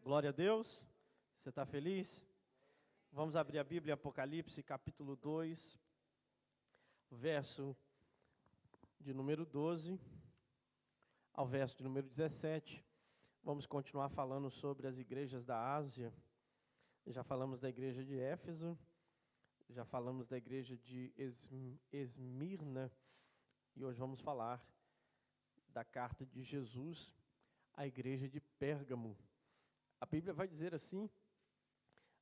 Glória a Deus. Você está feliz? Vamos abrir a Bíblia em Apocalipse, capítulo 2, verso de número 12 ao verso de número 17. Vamos continuar falando sobre as igrejas da Ásia. Já falamos da igreja de Éfeso, já falamos da igreja de Esmirna, e hoje vamos falar da carta de Jesus à igreja de Pérgamo. A Bíblia vai dizer assim: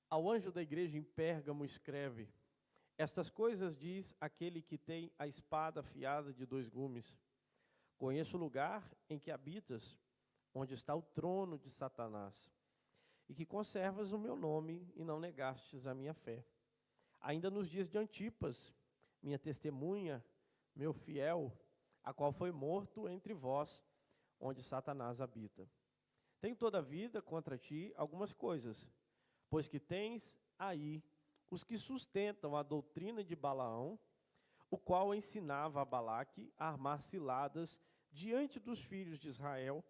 ao anjo da igreja em Pérgamo escreve: estas coisas diz aquele que tem a espada afiada de 2 gumes. Conheço o lugar em que habitas, onde está o trono de Satanás, e que conservas o meu nome e não negastes a minha fé. Ainda nos dias de Antipas, minha testemunha, meu fiel, a qual foi morto entre vós, onde Satanás habita. Tenho toda a vida contra ti algumas coisas, pois que tens aí os que sustentam a doutrina de Balaão, o qual ensinava a Balaque a armar ciladas diante dos filhos de Israel,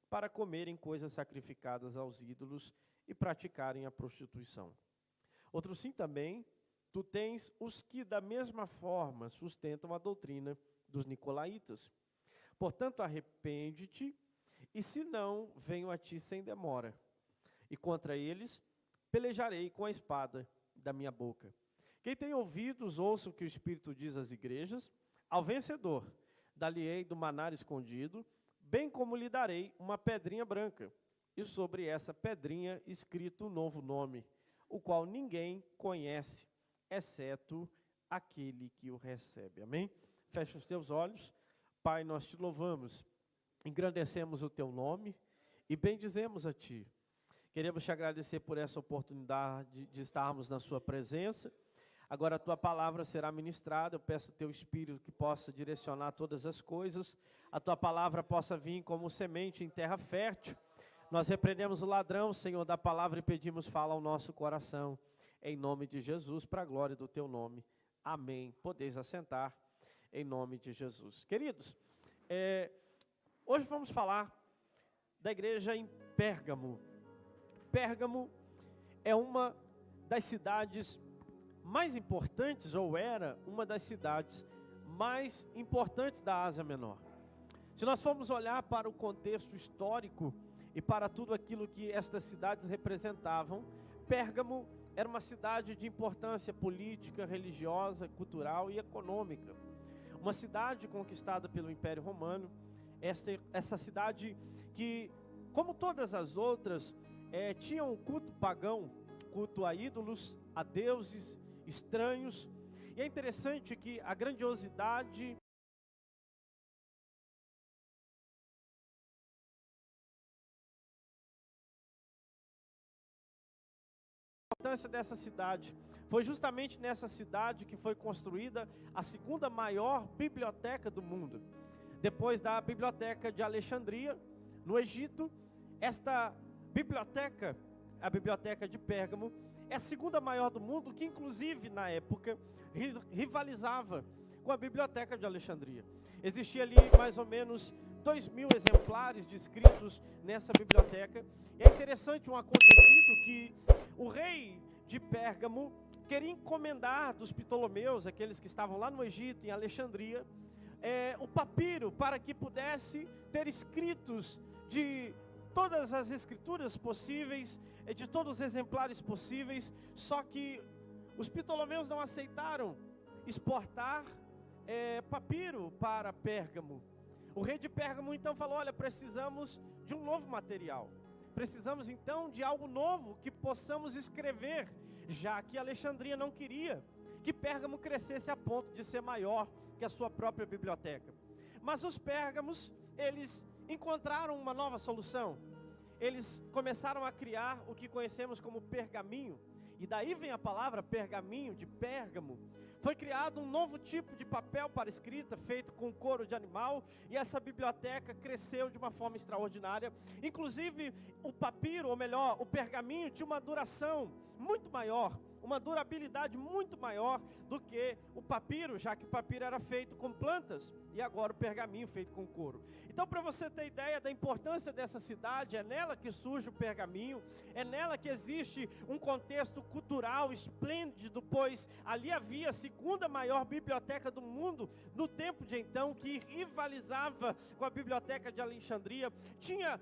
para comerem coisas sacrificadas aos ídolos e praticarem a prostituição. Outro sim também, tu tens os que da mesma forma sustentam a doutrina dos nicolaítas. Portanto, arrepende-te, e se não, venho a ti sem demora. E contra eles pelejarei com a espada da minha boca. Quem tem ouvidos, ouça o que o Espírito diz às igrejas. Ao vencedor, dar-lhe-ei do maná escondido, bem como lhe darei uma pedrinha branca, e sobre essa pedrinha escrito um novo nome, o qual ninguém conhece, exceto aquele que o recebe. Amém? Fecha os teus olhos. Pai, nós te louvamos, engrandecemos o teu nome e bendizemos a ti. Queremos te agradecer por essa oportunidade de estarmos na sua presença. Agora a tua palavra será ministrada. Eu peço ao teu Espírito que possa direcionar todas as coisas. A tua palavra possa vir como semente em terra fértil. Nós repreendemos o ladrão, Senhor, da palavra, e pedimos, fala ao nosso coração. Em nome de Jesus, para a glória do teu nome. Amém. Podeis assentar em nome de Jesus. Queridos, hoje vamos falar da igreja em Pérgamo. Pérgamo é uma das cidades mais importantes, ou era uma das cidades mais importantes da Ásia Menor. Se nós formos olhar para o contexto histórico e para tudo aquilo que estas cidades representavam, Pérgamo era uma cidade de importância política, religiosa, cultural e econômica. Uma cidade conquistada pelo Império Romano, essa cidade que, como todas as outras, tinha um culto pagão, culto a ídolos, a deuses estranhos. E é interessante que a grandiosidade dessa cidade foi justamente nessa cidade que foi construída a segunda maior biblioteca do mundo. Depois da biblioteca de Alexandria, no Egito, esta biblioteca, a biblioteca de Pérgamo, é a segunda maior do mundo, que inclusive na época rivalizava com a biblioteca de Alexandria. Existia ali mais ou menos 2.000 exemplares de escritos nessa biblioteca. E é interessante um acontecido que o rei de Pérgamo queria encomendar dos Ptolomeus, aqueles que estavam lá no Egito, em Alexandria, o papiro, para que pudesse ter escritos de todas as escrituras possíveis, de todos os exemplares possíveis. Só que os Ptolomeus não aceitaram exportar papiro para Pérgamo. O rei de Pérgamo então falou: olha, precisamos de um novo material. Precisamos então de algo novo que possamos escrever, já que Alexandria não queria que Pérgamo crescesse a ponto de ser maior que a sua própria biblioteca. Mas os pérgamos, eles encontraram uma nova solução. Eles começaram a criar o que conhecemos como pergaminho, e daí vem a palavra pergaminho, de Pérgamo. Foi criado um novo tipo de papel para escrita, feito com couro de animal, e essa biblioteca cresceu de uma forma extraordinária. Inclusive, o papiro, ou melhor, o pergaminho, tinha uma duração muito maior, uma durabilidade muito maior do que o papiro, já que o papiro era feito com plantas e agora o pergaminho feito com couro. Então, para você ter ideia da importância dessa cidade, é nela que surge o pergaminho, é nela que existe um contexto cultural esplêndido, pois ali havia a segunda maior biblioteca do mundo no tempo de então, que rivalizava com a biblioteca de Alexandria. Tinha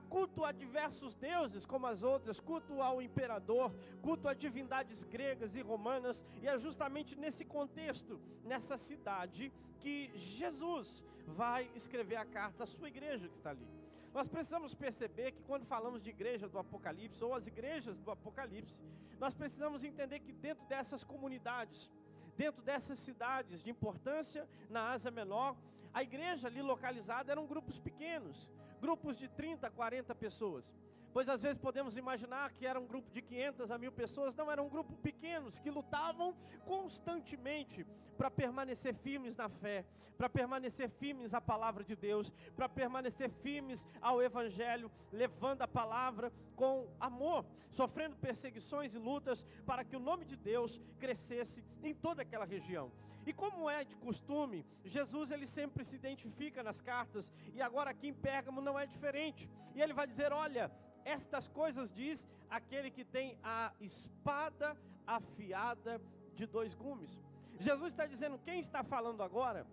culto a diversos deuses, como as outras, culto ao imperador, culto a divindades gregas e romanas, e é justamente nesse contexto, nessa cidade, que Jesus vai escrever a carta à sua igreja que está ali. Nós precisamos perceber que quando falamos de igreja do Apocalipse, ou as igrejas do Apocalipse, nós precisamos entender que dentro dessas comunidades, dentro dessas cidades de importância na Ásia Menor, a igreja ali localizada eram grupos pequenos, grupos de 30, 40 pessoas. Pois às vezes podemos imaginar que era um grupo de 500 a 1000 pessoas, não, eram um grupo pequenos que lutavam constantemente para permanecer firmes na fé, para permanecer firmes à palavra de Deus, para permanecer firmes ao Evangelho, levando a palavra com amor, sofrendo perseguições e lutas para que o nome de Deus crescesse em toda aquela região. E como é de costume, Jesus ele sempre se identifica nas cartas, e agora aqui em Pérgamo não é diferente, e ele vai dizer, olha, estas coisas diz aquele que tem a espada afiada de 2 gumes. Jesus está dizendo, quem está falando agora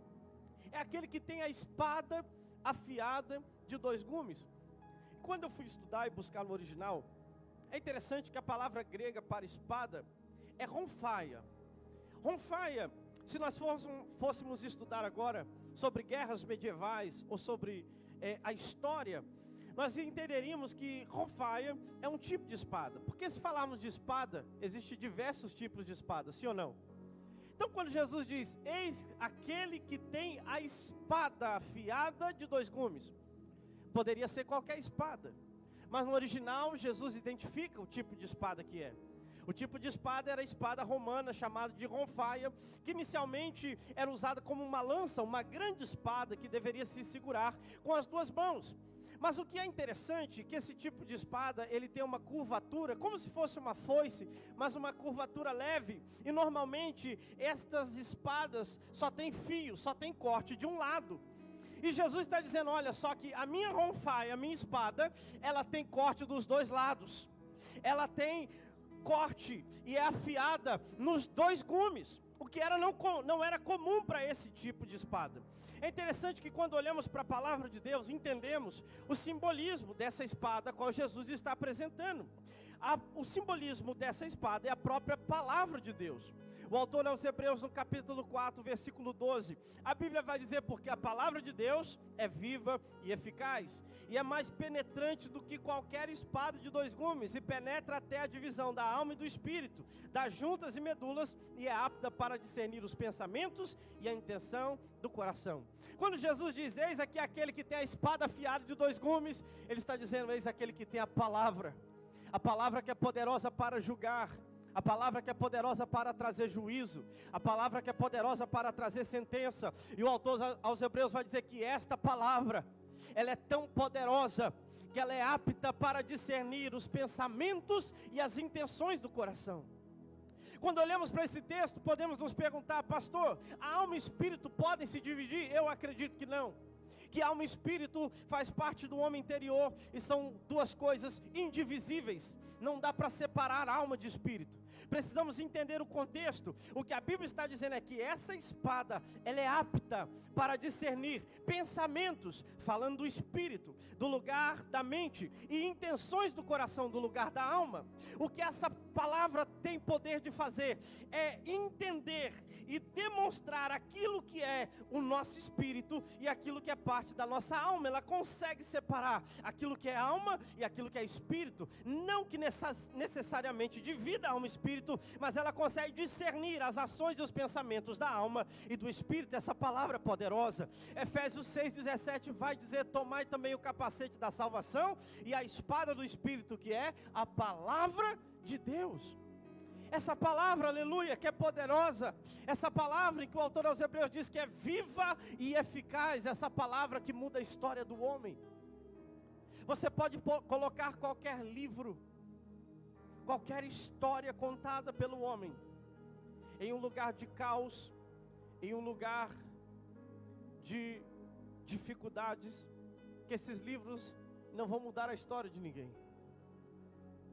é aquele que tem a espada afiada de 2 gumes. Quando eu fui estudar e buscar no original, é interessante que a palavra grega para espada é ronfaia. Ronfaia, se nós fôssemos estudar agora sobre guerras medievais ou sobre a história, nós entenderíamos que ronfaia é um tipo de espada. Porque se falarmos de espada, existem diversos tipos de espada, sim ou não? Então quando Jesus diz, eis aquele que tem a espada afiada de 2 gumes, poderia ser qualquer espada. Mas no original, Jesus identifica o tipo de espada que é. O tipo de espada era a espada romana, chamada de ronfaia, que inicialmente era usada como uma lança, uma grande espada que deveria se segurar com as 2 mãos. Mas o que é interessante, que esse tipo de espada, ele tem uma curvatura, como se fosse uma foice, mas uma curvatura leve. E normalmente, estas espadas só tem fio, só tem corte de um lado. E Jesus está dizendo, olha, só que a minha ronfaia, a minha espada, ela tem corte dos 2 lados. Ela tem corte e é afiada nos 2 gumes, o que não era comum para esse tipo de espada. É interessante que quando olhamos para a palavra de Deus, entendemos o simbolismo dessa espada a qual Jesus está apresentando. O simbolismo dessa espada é a própria palavra de Deus. O autor aos Hebreus, no capítulo 4, versículo 12, a Bíblia vai dizer, porque a palavra de Deus é viva e eficaz, e é mais penetrante do que qualquer espada de 2 gumes, e penetra até a divisão da alma e do espírito, das juntas e medulas, e é apta para discernir os pensamentos e a intenção do coração. Quando Jesus diz, eis aqui aquele que tem a espada afiada de 2 gumes, ele está dizendo, eis aquele que tem a palavra que é poderosa para julgar, a palavra que é poderosa para trazer juízo, a palavra que é poderosa para trazer sentença. E o autor aos Hebreus vai dizer que esta palavra, ela é tão poderosa, que ela é apta para discernir os pensamentos e as intenções do coração. Quando olhamos para esse texto, podemos nos perguntar, pastor, a alma e o espírito podem se dividir? Eu acredito que não. Que alma e espírito faz parte do homem interior e são 2 coisas indivisíveis. Não dá para separar alma de espírito. Precisamos entender o contexto. O que a Bíblia está dizendo é que essa espada, ela é apta para discernir pensamentos, falando do espírito, do lugar da mente, e intenções do coração, do lugar da alma. O que essa palavra tem poder de fazer é entender e demonstrar aquilo que é o nosso espírito e aquilo que é parte da nossa alma. Ela consegue separar aquilo que é alma e aquilo que é espírito. Não que necessariamente divida alma e espírito, mas ela consegue discernir as ações e os pensamentos da alma e do espírito. Essa palavra é poderosa. Efésios 6,17 vai dizer, tomai também o capacete da salvação e a espada do espírito, que é a palavra de Deus. Essa palavra, aleluia, que é poderosa, essa palavra em que o autor aos Hebreus diz que é viva e eficaz, essa palavra que muda a história do homem. Você pode colocar qualquer livro, qualquer história contada pelo homem, em um lugar de caos, em um lugar de dificuldades, que esses livros não vão mudar a história de ninguém.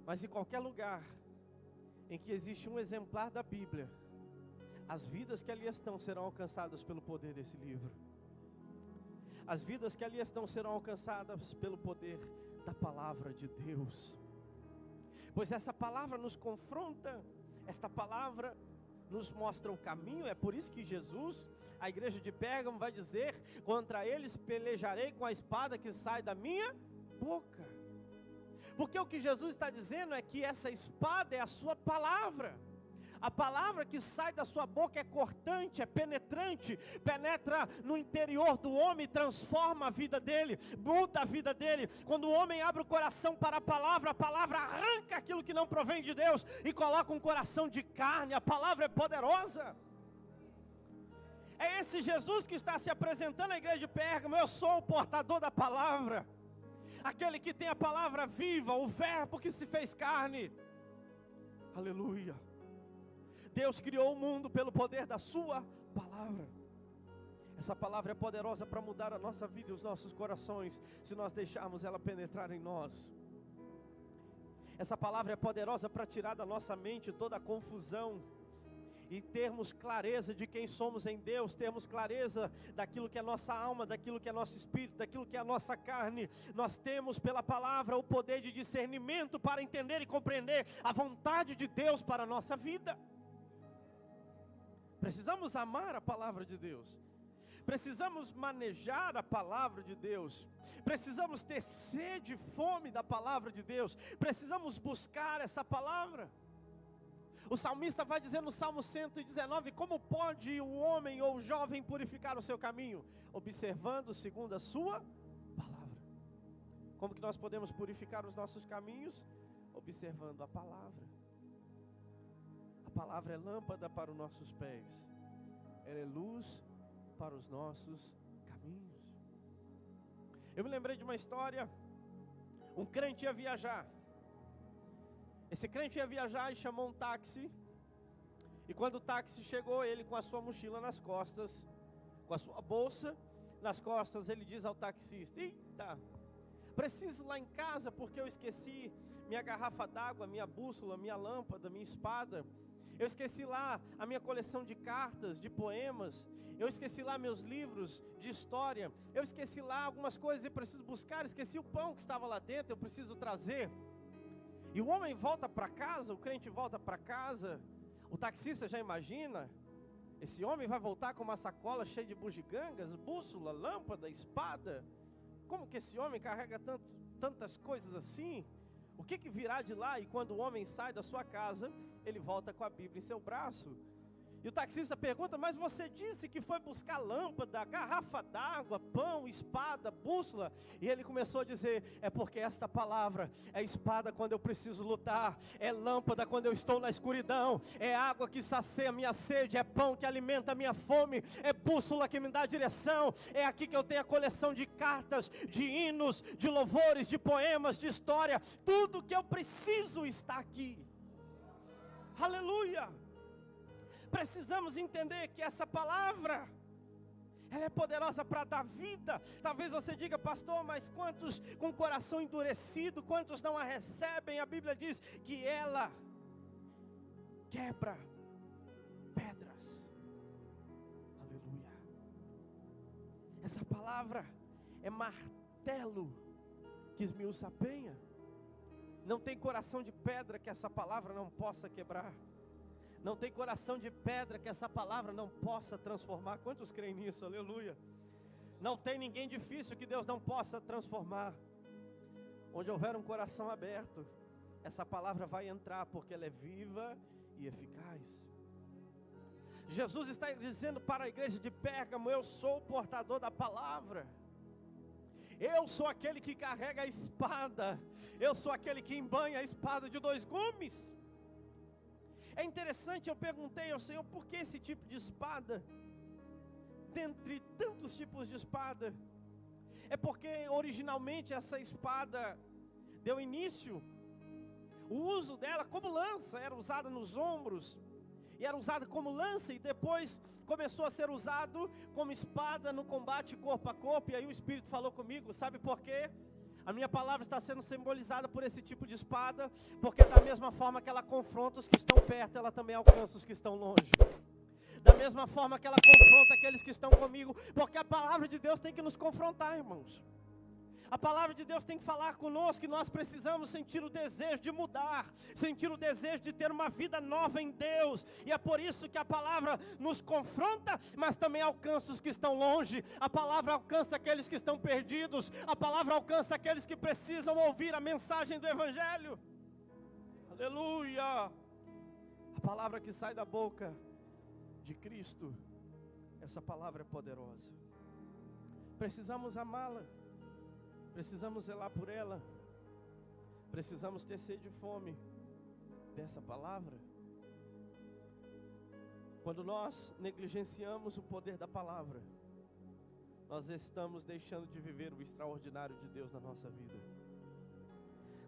Mas em qualquer lugar em que existe um exemplar da Bíblia, as vidas que ali estão serão alcançadas pelo poder desse livro. As vidas que ali estão serão alcançadas pelo poder da palavra de Deus. Pois essa palavra nos confronta, esta palavra nos mostra o caminho. É por isso que Jesus, a igreja de Pérgamo, vai dizer: contra eles pelejarei com a espada que sai da minha boca. Porque o que Jesus está dizendo é que essa espada é a sua palavra. A palavra que sai da sua boca é cortante, é penetrante, penetra no interior do homem, transforma a vida dele, muda a vida dele. Quando o homem abre o coração para a palavra arranca aquilo que não provém de Deus e coloca um coração de carne. A palavra é poderosa. É esse Jesus que está se apresentando à igreja de Pérgamo. Eu sou o portador da palavra, aquele que tem a palavra viva, o verbo que se fez carne. Aleluia. Deus criou o mundo pelo poder da sua palavra. Essa palavra é poderosa para mudar a nossa vida e os nossos corações, se nós deixarmos ela penetrar em nós. Essa palavra é poderosa para tirar da nossa mente toda a confusão e termos clareza de quem somos em Deus, termos clareza daquilo que é nossa alma, daquilo que é nosso espírito, daquilo que é a nossa carne. Nós temos pela palavra o poder de discernimento para entender e compreender a vontade de Deus para a nossa vida. Precisamos amar a palavra de Deus, precisamos manejar a palavra de Deus, precisamos ter sede e fome da palavra de Deus, precisamos buscar essa palavra. O salmista vai dizer no Salmo 119, como pode o homem ou o jovem purificar o seu caminho? Observando segundo a sua palavra. Como que nós podemos purificar os nossos caminhos? Observando a palavra. A palavra é lâmpada para os nossos pés, ela é luz para os nossos caminhos. Eu me lembrei de uma história. Um crente ia viajar. Esse crente ia viajar e chamou um táxi. E quando o táxi chegou, ele com a sua mochila nas costas, com a sua bolsa nas costas, ele diz ao taxista: eita, preciso ir lá em casa porque eu esqueci minha garrafa d'água, minha bússola, minha lâmpada, minha espada. Eu esqueci lá a minha coleção de cartas, de poemas. Eu esqueci lá meus livros de história. Eu esqueci lá algumas coisas e preciso buscar. Esqueci o pão que estava lá dentro, eu preciso trazer. E o homem volta para casa, o crente volta para casa. O taxista já imagina, esse homem vai voltar com uma sacola cheia de bugigangas, bússola, lâmpada, espada. Como que esse homem carrega tantas coisas assim? O que virá de lá? E quando o homem sai da sua casa, ele volta com a Bíblia em seu braço. E o taxista pergunta: mas você disse que foi buscar lâmpada, garrafa d'água, pão, espada, bússola. E ele começou a dizer: é porque esta palavra é espada quando eu preciso lutar, é lâmpada quando eu estou na escuridão, é água que sacia a minha sede, é pão que alimenta a minha fome, é bússola que me dá direção. É aqui que eu tenho a coleção de cartas, de hinos, de louvores, de poemas, de história. Tudo que eu preciso está aqui. Aleluia! Precisamos entender que essa palavra, ela é poderosa para dar vida. Talvez você diga: pastor, mas quantos com o coração endurecido, quantos não a recebem? A Bíblia diz que ela quebra pedras. Aleluia. Essa palavra é martelo que esmiuça a penha. Não tem coração de pedra que essa palavra não possa quebrar. Não tem coração de pedra que essa palavra não possa transformar. Quantos creem nisso? Aleluia. Não tem ninguém difícil que Deus não possa transformar. Onde houver um coração aberto, essa palavra vai entrar, porque ela é viva e eficaz. Jesus está dizendo para a igreja de Pérgamo: eu sou o portador da palavra. Eu sou aquele que carrega a espada. Eu sou aquele que embanha a espada de 2 gumes. É interessante, eu perguntei ao Senhor: por que esse tipo de espada? Dentre tantos tipos de espada. É porque originalmente essa espada deu início O uso dela como lança, era usada nos ombros, e era usada como lança, e depois começou a ser usado como espada no combate corpo a corpo. E aí o Espírito falou comigo, sabe por quê? A minha palavra está sendo simbolizada por esse tipo de espada, porque da mesma forma que ela confronta os que estão perto, ela também alcança os que estão longe. Da mesma forma que ela confronta aqueles que estão comigo, porque a palavra de Deus tem que nos confrontar, irmãos. A palavra de Deus tem que falar conosco que nós precisamos sentir o desejo de mudar, sentir o desejo de ter uma vida nova em Deus. E é por isso que a palavra nos confronta, mas também alcança os que estão longe. A palavra alcança aqueles que estão perdidos. A palavra alcança aqueles que precisam ouvir a mensagem do Evangelho. Aleluia! A palavra que sai da boca de Cristo, essa palavra é poderosa. Precisamos amá-la. Precisamos zelar por ela. Precisamos ter sede e fome dessa palavra. Quando nós negligenciamos o poder da palavra, nós estamos deixando de viver o extraordinário de Deus na nossa vida.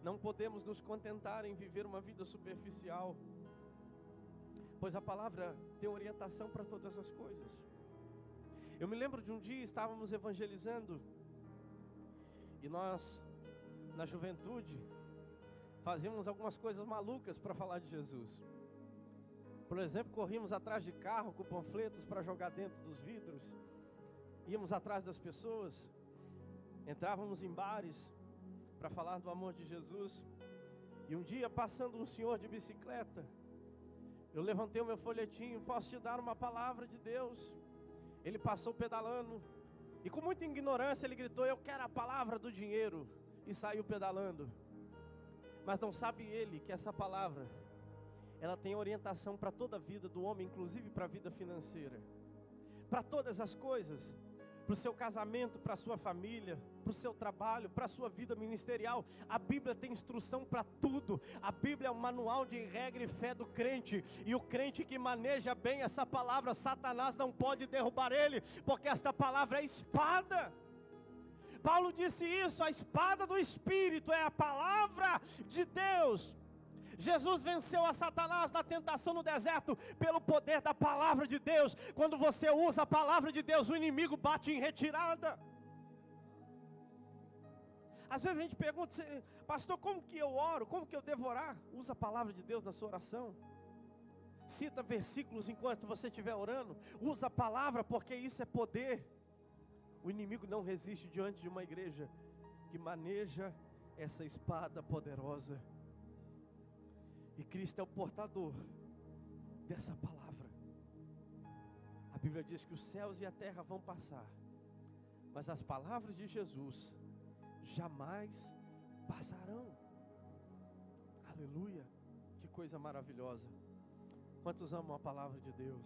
Não podemos nos contentar em viver uma vida superficial, pois a palavra tem orientação para todas as coisas. Eu me lembro de um dia, estávamos evangelizando, e nós, na juventude, fazíamos algumas coisas malucas para falar de Jesus. Por exemplo, corríamos atrás de carro com panfletos para jogar dentro dos vidros. Íamos atrás das pessoas. Entrávamos em bares para falar do amor de Jesus. E um dia, passando um senhor de bicicleta, eu levantei o meu folhetinho: posso te dar uma palavra de Deus? Ele passou pedalando. E com muita ignorância ele gritou: eu quero a palavra do dinheiro, e saiu pedalando. Mas não sabe ele que essa palavra, ela tem orientação para toda a vida do homem, inclusive para a vida financeira, para todas as coisas, para o seu casamento, para a sua família, para o seu trabalho, para a sua vida ministerial. A Bíblia tem instrução para tudo. A Bíblia é um manual de regra e fé do crente, e o crente que maneja bem essa palavra, Satanás não pode derrubar ele, porque esta palavra é espada. Paulo disse isso: a espada do Espírito é a palavra de Deus. Jesus venceu a Satanás na tentação no deserto pelo poder da palavra de Deus. Quando você usa a palavra de Deus, o inimigo bate em retirada. Às vezes a gente pergunta: pastor, como que eu oro? Como que eu devo orar? Usa a palavra de Deus na sua oração. Cita versículos enquanto você estiver orando. Usa a palavra, porque isso é poder. O inimigo não resiste diante de uma igreja que maneja essa espada poderosa. E Cristo é o portador dessa palavra. A Bíblia diz que os céus e a terra vão passar, mas as palavras de Jesus jamais passarão. Aleluia! Que coisa maravilhosa. Quantos amam a palavra de Deus?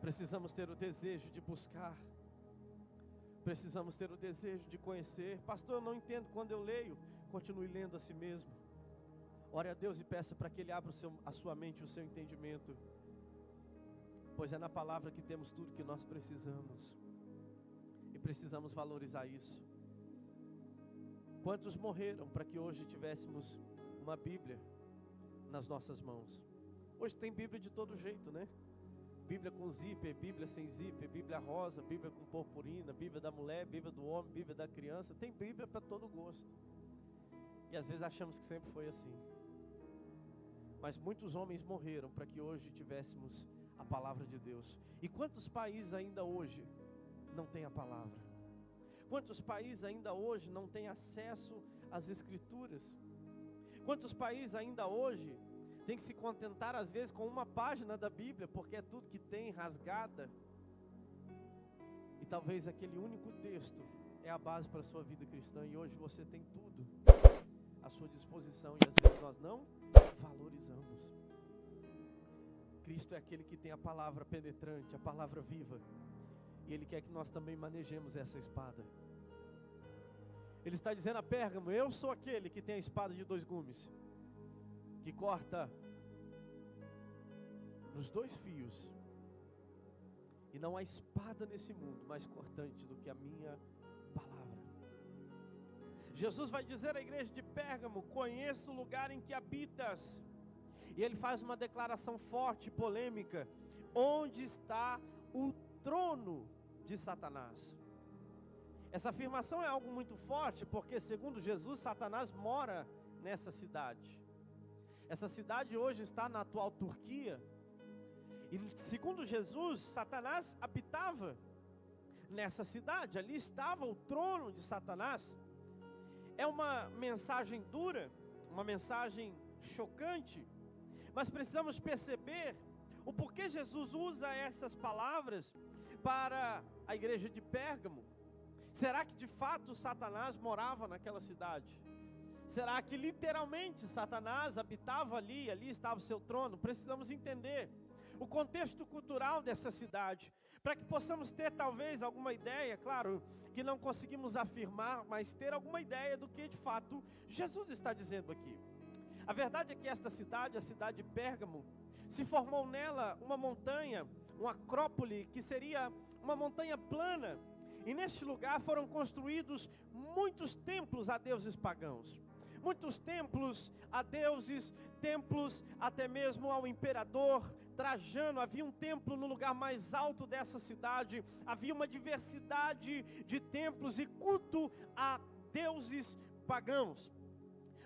Precisamos ter o desejo de buscar. Precisamos ter o desejo de conhecer. Pastor, eu não entendo quando eu leio. Continue lendo a si mesmo. Ore a Deus e peça para que Ele abra a sua mente, o seu entendimento. Pois é na palavra que temos tudo que nós precisamos. E precisamos valorizar isso. Quantos morreram para que hoje tivéssemos uma Bíblia nas nossas mãos? Hoje tem Bíblia de todo jeito, né? Bíblia com zíper, Bíblia sem zíper, Bíblia rosa, Bíblia com purpurina, Bíblia da mulher, Bíblia do homem, Bíblia da criança. Tem Bíblia para todo gosto. E às vezes achamos que sempre foi assim. Mas muitos homens morreram para que hoje tivéssemos a palavra de Deus. E quantos países ainda hoje não têm a palavra? Quantos países ainda hoje não têm acesso às Escrituras? Quantos países ainda hoje têm que se contentar às vezes com uma página da Bíblia, porque é tudo que tem, rasgada? E talvez aquele único texto é a base para a sua vida cristã, e hoje você tem tudo à sua disposição, e às vezes nós não valorizamos. Cristo é aquele que tem a palavra penetrante, a palavra viva, e Ele quer que nós também manejemos essa espada. Ele está dizendo a Pérgamo: eu sou aquele que tem a espada de 2 gumes, que corta nos 2 fios, e não há espada nesse mundo mais cortante do que a minha palavra. Jesus vai dizer à igreja de Pérgamo: conheço o lugar em que habitas. E ele faz uma declaração forte, polêmica: onde está o trono de Satanás? Essa afirmação é algo muito forte, porque segundo Jesus, Satanás mora nessa cidade. Essa cidade hoje está na atual Turquia. E segundo Jesus, Satanás habitava nessa cidade. Ali estava o trono de Satanás. É uma mensagem dura, uma mensagem chocante, mas precisamos perceber o porquê Jesus usa essas palavras para a igreja de Pérgamo. Será que de fato Satanás morava naquela cidade? Será que literalmente Satanás habitava ali, ali estava o seu trono? Precisamos entender o contexto cultural dessa cidade, para que possamos ter talvez alguma ideia, claro que não conseguimos afirmar, mas ter alguma ideia do que de fato Jesus está dizendo aqui. A verdade é que esta cidade, a cidade de Pérgamo, se formou nela uma montanha, uma acrópole, que seria uma montanha plana, e neste lugar foram construídos muitos templos a deuses pagãos. Muitos templos a deuses, templos até mesmo ao imperador Trajano. Havia um templo no lugar mais alto dessa cidade. Havia uma diversidade de templos e culto a deuses pagãos.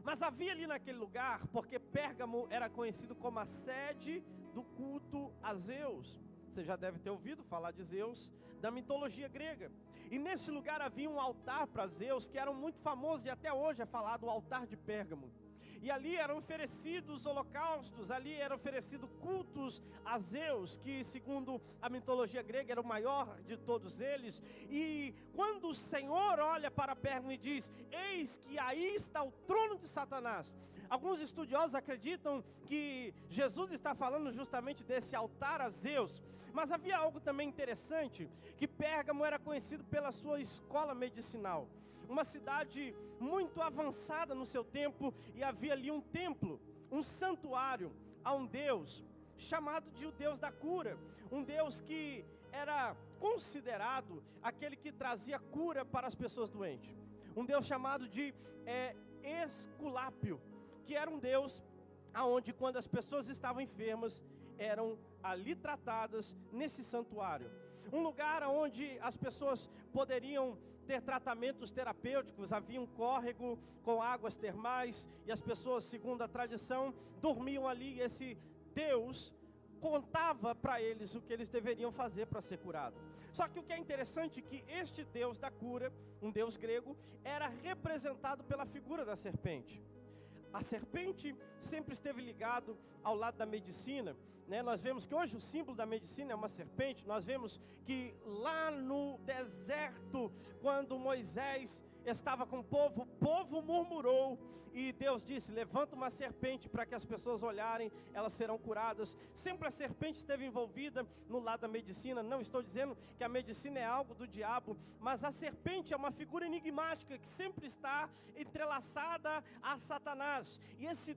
Mas havia ali naquele lugar, porque Pérgamo era conhecido como a sede do culto a Zeus. Você já deve ter ouvido falar de Zeus, da mitologia grega. E nesse lugar havia um altar para Zeus, que era muito famoso, e até hoje é falado o altar de Pérgamo. E ali eram oferecidos holocaustos, ali eram oferecidos cultos a Zeus, que segundo a mitologia grega era o maior de todos eles. E quando o Senhor olha para Pérgamo e diz: eis que aí está o trono de Satanás. Alguns estudiosos acreditam que Jesus está falando justamente desse altar a Zeus. Mas havia algo também interessante, que Pérgamo era conhecido pela sua escola medicinal. Uma cidade muito avançada no seu tempo, e havia ali um templo, um santuário a um Deus, chamado de o Deus da cura. Um Deus que era considerado aquele que trazia cura para as pessoas doentes. Um Deus chamado de Esculápio, que era um Deus aonde quando as pessoas estavam enfermas, eram ali tratadas nesse santuário. Um lugar onde as pessoas poderiam ter tratamentos terapêuticos. Havia um córrego com águas termais, e as pessoas, segundo a tradição, dormiam ali, e esse Deus contava para eles o que eles deveriam fazer para ser curado. Só que o que é interessante é que este Deus da cura, um Deus grego, era representado pela figura da serpente. A serpente sempre esteve ligado ao lado da medicina, né? Nós vemos que hoje o símbolo da medicina é uma serpente. Nós vemos que lá no deserto, quando Moisés estava com o povo murmurou, e Deus disse: levanta uma serpente para que as pessoas olharem, elas serão curadas. Sempre a serpente esteve envolvida no lado da medicina. Não estou dizendo que a medicina é algo do diabo, mas a serpente é uma figura enigmática que sempre está entrelaçada a Satanás. E esse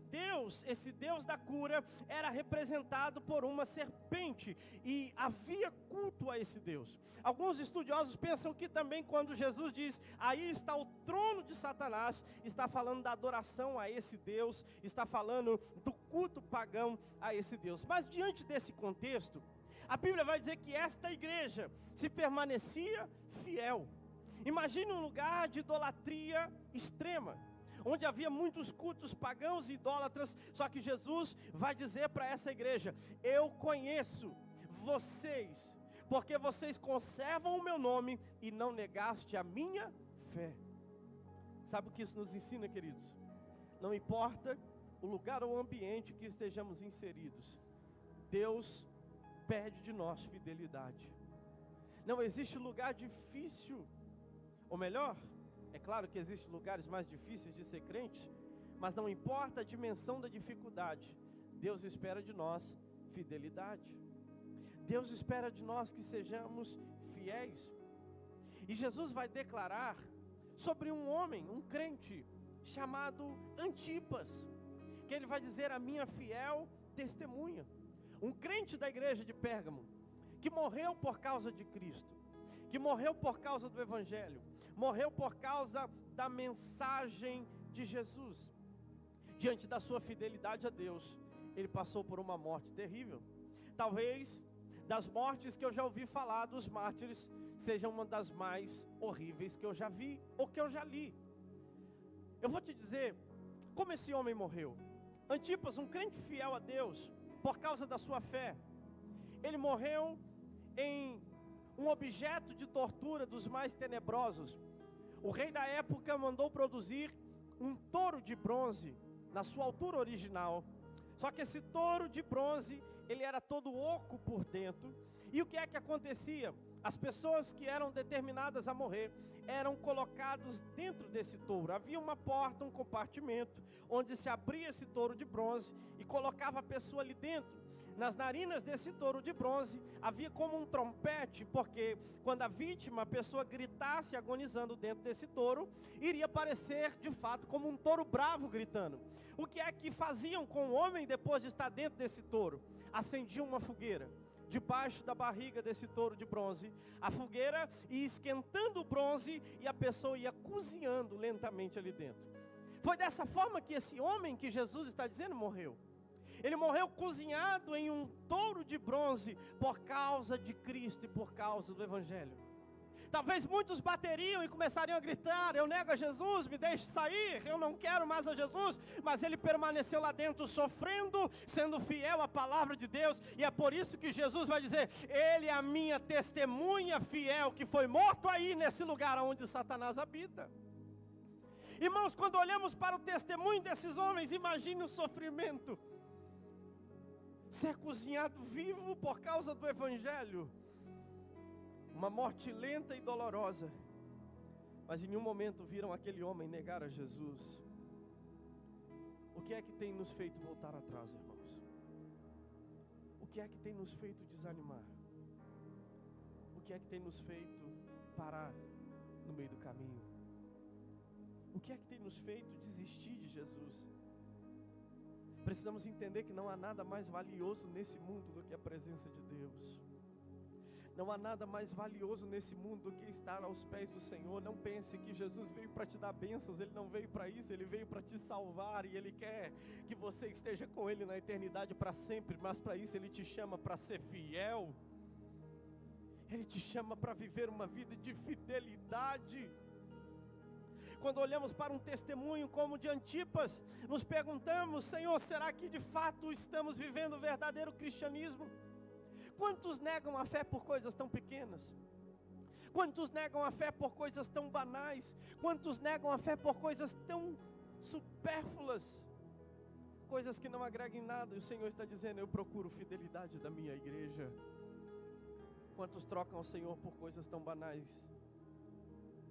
Deus da cura era representado por uma serpente, e havia culto a esse Deus. Alguns estudiosos pensam que também quando Jesus diz: aí está o trono de Satanás, está falando da adoração a esse Deus, está falando do culto pagão a esse Deus. Mas diante desse contexto, a Bíblia vai dizer que esta igreja se permanecia fiel. Imagine um lugar de idolatria extrema, onde havia muitos cultos pagãos e idólatras. Só que Jesus vai dizer para essa igreja: eu conheço vocês, porque vocês conservam o meu nome e não negaste a minha fé. Sabe o que isso nos ensina, queridos? Não importa o lugar ou o ambiente que estejamos inseridos, Deus pede de nós fidelidade. Não existe lugar difícil, ou melhor, é claro que existem lugares mais difíceis de ser crente, mas não importa a dimensão da dificuldade, Deus espera de nós fidelidade. Deus espera de nós que sejamos fiéis. E Jesus vai declarar sobre um homem, um crente, chamado Antipas, que ele vai dizer: a minha fiel testemunha. Um crente da igreja de Pérgamo, que morreu por causa de Cristo, que morreu por causa do Evangelho, morreu por causa da mensagem de Jesus. Diante da sua fidelidade a Deus, ele passou por uma morte terrível. Talvez, das mortes que eu já ouvi falar dos mártires, seja uma das mais horríveis que eu já vi ou que eu já li. Eu vou te dizer como esse homem morreu. Antipas, um crente fiel a Deus, por causa da sua fé, ele morreu em um objeto de tortura dos mais tenebrosos. O rei da época mandou produzir um touro de bronze, na sua altura original. Só que esse touro de bronze, ele era todo oco por dentro. E o que é que acontecia? As pessoas que eram determinadas a morrer eram colocados dentro desse touro. Havia uma porta, um compartimento, onde se abria esse touro de bronze e colocava a pessoa ali dentro. Nas narinas desse touro de bronze havia como um trompete, porque quando a vítima, a pessoa gritasse agonizando dentro desse touro, iria parecer de fato como um touro bravo gritando. O que é que faziam com o homem depois de estar dentro desse touro? Acendiam uma fogueira debaixo da barriga desse touro de bronze. A fogueira ia esquentando o bronze e a pessoa ia cozinhando lentamente ali dentro. Foi dessa forma que esse homem que Jesus está dizendo morreu. Ele morreu cozinhado em um touro de bronze por causa de Cristo e por causa do Evangelho. Talvez muitos bateriam e começariam a gritar: eu nego a Jesus, me deixe sair, eu não quero mais a Jesus. Mas ele permaneceu lá dentro sofrendo, sendo fiel à palavra de Deus. E é por isso que Jesus vai dizer: ele é a minha testemunha fiel, que foi morto aí nesse lugar onde Satanás habita. Irmãos, quando olhamos para o testemunho desses homens, imagine o sofrimento. Ser cozinhado vivo por causa do Evangelho. Uma morte lenta e dolorosa. Mas em nenhum momento viram aquele homem negar a Jesus. O que é que tem nos feito voltar atrás, irmãos? O que é que tem nos feito desanimar? O que é que tem nos feito parar no meio do caminho? O que é que tem nos feito desistir de Jesus? Precisamos entender que não há nada mais valioso nesse mundo do que a presença de Deus. Não há nada mais valioso nesse mundo do que estar aos pés do Senhor. Não pense que Jesus veio para te dar bênçãos. Ele não veio para isso, Ele veio para te salvar. E Ele quer que você esteja com Ele na eternidade para sempre. Mas para isso Ele te chama para ser fiel. Ele te chama para viver uma vida de fidelidade. Quando olhamos para um testemunho como o de Antipas, nos perguntamos: Senhor, será que de fato estamos vivendo o verdadeiro cristianismo? Quantos negam a fé por coisas tão pequenas? Quantos negam a fé por coisas tão banais? Quantos negam a fé por coisas tão supérfluas? Coisas que não agregam em nada. E o Senhor está dizendo: eu procuro fidelidade da minha igreja. Quantos trocam o Senhor por coisas tão banais?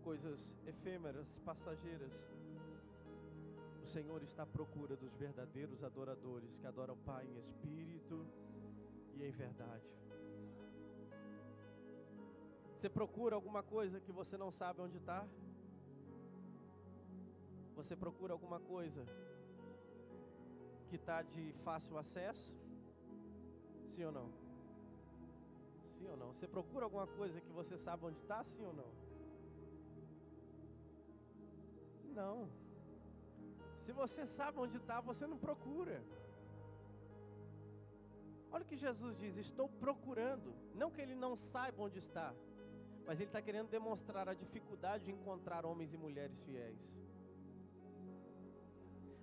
Coisas efêmeras, passageiras. O Senhor está à procura dos verdadeiros adoradores, que adoram o Pai em espírito e em verdade. Você procura alguma coisa que você não sabe onde está? Você procura alguma coisa que está de fácil acesso? Sim ou não? Sim ou não? Você procura alguma coisa que você sabe onde está? Sim ou não? Não. Se você sabe onde está, você não procura. Olha o que Jesus diz: estou procurando. Não que Ele não saiba onde está, mas Ele está querendo demonstrar a dificuldade de encontrar homens e mulheres fiéis.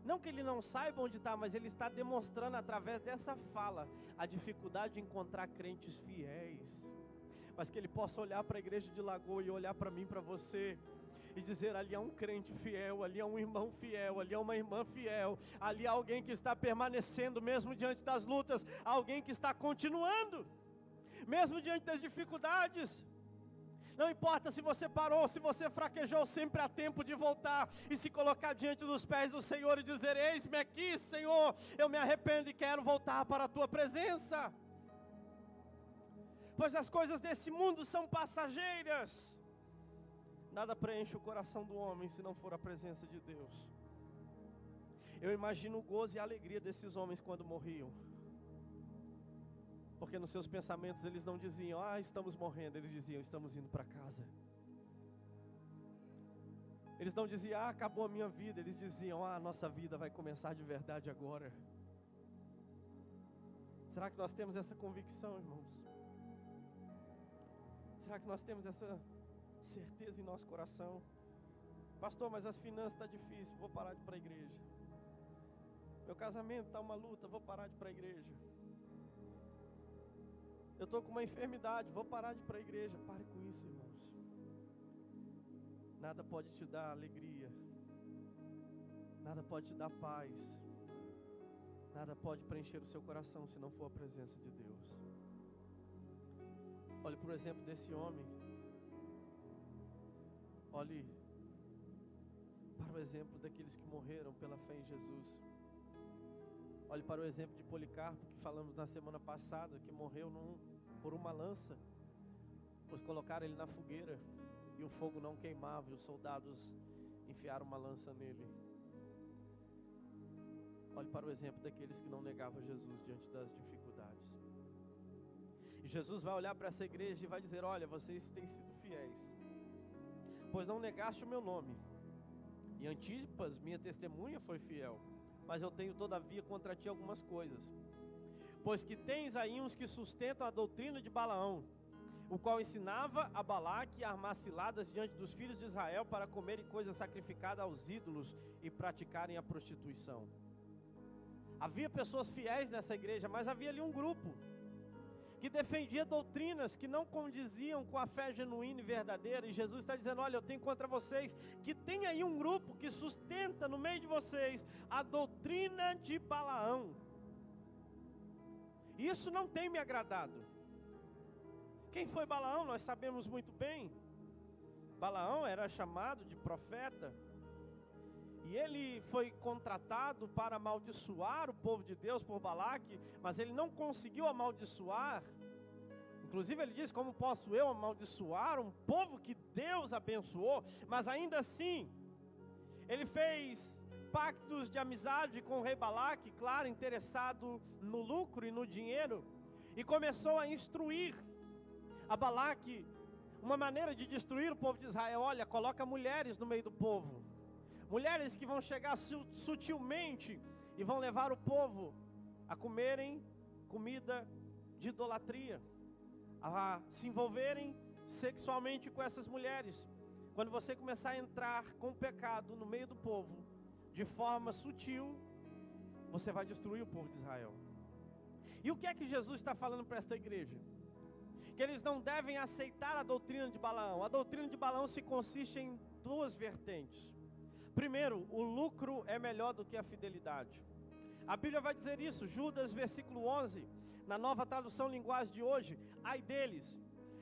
Não que Ele não saiba onde está, mas Ele está demonstrando através dessa fala a dificuldade de encontrar crentes fiéis. Mas que Ele possa olhar para a igreja de Lagoa e olhar para mim, para você, e dizer: ali há um crente fiel, ali há um irmão fiel, ali há uma irmã fiel, ali há alguém que está permanecendo mesmo diante das lutas, alguém que está continuando, mesmo diante das dificuldades. Não importa se você parou, se você fraquejou, sempre há tempo de voltar e se colocar diante dos pés do Senhor e dizer: eis-me aqui, Senhor, eu me arrependo e quero voltar para a Tua presença. Pois as coisas desse mundo são passageiras. Nada preenche o coração do homem se não for a presença de Deus. Eu imagino o gozo e a alegria desses homens quando morriam. Porque nos seus pensamentos eles não diziam: estamos morrendo. Eles diziam: estamos indo para casa. Eles não diziam, acabou a minha vida. Eles diziam, a nossa vida vai começar de verdade agora. Será que nós temos essa convicção, irmãos? Será que nós temos essa certeza em nosso coração? Pastor, mas as finanças estão difíceis, vou parar de ir para a igreja. Meu casamento está uma luta, vou parar de ir para a igreja. Eu estou com uma enfermidade, vou parar de ir para a igreja. Pare com isso, irmãos. Nada pode te dar alegria. Nada pode te dar paz. Nada pode preencher o seu coração se não for a presença de Deus. Olhe por exemplo desse homem. Olhe para o exemplo daqueles que morreram pela fé em Jesus. Olhe para o exemplo de Policarpo, que falamos na semana passada, que morreu por uma lança, pois colocaram ele na fogueira e o fogo não queimava e os soldados enfiaram uma lança nele. Olhe para o exemplo daqueles que não negavam Jesus diante das dificuldades. E Jesus vai olhar para essa igreja e vai dizer, olha, vocês têm sido fiéis, pois não negaste o meu nome. E Antipas, minha testemunha, foi fiel. Mas eu tenho todavia contra ti algumas coisas. Pois que tens aí uns que sustentam a doutrina de Balaão, o qual ensinava a Balaque a armar ciladas diante dos filhos de Israel para comerem coisas sacrificadas aos ídolos e praticarem a prostituição. Havia pessoas fiéis nessa igreja, mas havia ali um grupo que defendia doutrinas que não condiziam com a fé genuína e verdadeira. E Jesus está dizendo, olha, eu tenho contra vocês que tem aí um grupo que sustenta no meio de vocês a doutrina de Balaão. Isso não tem me agradado. Quem foi Balaão? Nós sabemos muito bem. Balaão era chamado de profeta. E ele foi contratado para amaldiçoar o povo de Deus por Balaque, mas ele não conseguiu amaldiçoar. Inclusive ele diz, como posso eu amaldiçoar um povo que Deus abençoou? Mas ainda assim, ele fez pactos de amizade com o rei Balaque, claro, interessado no lucro e no dinheiro, e começou a instruir a Balaque uma maneira de destruir o povo de Israel. Olha, coloca mulheres no meio do povo. Mulheres que vão chegar sutilmente e vão levar o povo a comerem comida de idolatria, a se envolverem sexualmente com essas mulheres. Quando você começar a entrar com o pecado no meio do povo, de forma sutil, você vai destruir o povo de Israel. E o que é que Jesus está falando para esta igreja? Que eles não devem aceitar a doutrina de Balaão. A doutrina de Balaão se consiste em duas vertentes. Primeiro, o lucro é melhor do que a fidelidade. A Bíblia vai dizer isso, Judas, versículo 11, na nova tradução linguagem de hoje. Ai deles,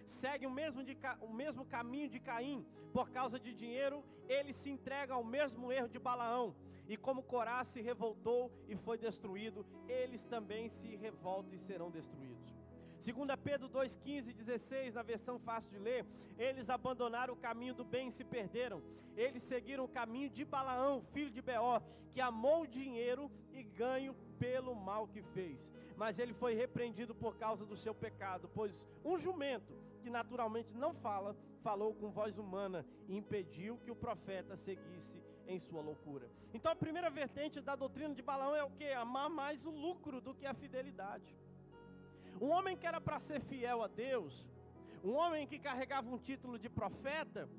seguem o mesmo caminho de Caim, por causa de dinheiro, eles se entregam ao mesmo erro de Balaão. E como Corá se revoltou e foi destruído, eles também se revoltam e serão destruídos. 2 Pedro 2,15, 16, na versão fácil de ler, eles abandonaram o caminho do bem e se perderam. Eles seguiram o caminho de Balaão, filho de Beor, que amou o dinheiro e ganho pelo mal que fez. Mas ele foi repreendido por causa do seu pecado, pois um jumento, que naturalmente não fala, falou com voz humana e impediu que o profeta seguisse em sua loucura. Então a primeira vertente da doutrina de Balaão é o quê? Amar mais o lucro do que a fidelidade. Um homem que era para ser fiel a Deus, um homem que carregava um título de profeta,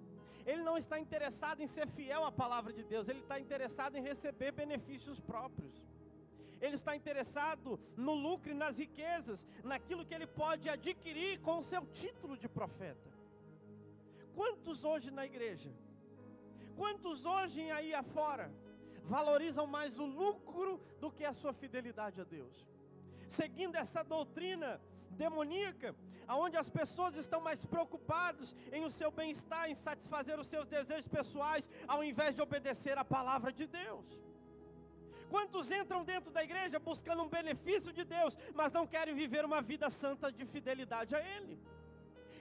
ele não está interessado em ser fiel à palavra de Deus, ele está interessado em receber benefícios próprios. Ele está interessado no lucro e nas riquezas, naquilo que ele pode adquirir com o seu título de profeta. Quantos hoje na igreja, quantos hoje aí afora, valorizam mais o lucro do que a sua fidelidade a Deus? Seguindo essa doutrina demoníaca, onde as pessoas estão mais preocupadas em o seu bem-estar, em satisfazer os seus desejos pessoais, ao invés de obedecer a palavra de Deus. Quantos entram dentro da igreja buscando um benefício de Deus, mas não querem viver uma vida santa de fidelidade a Ele?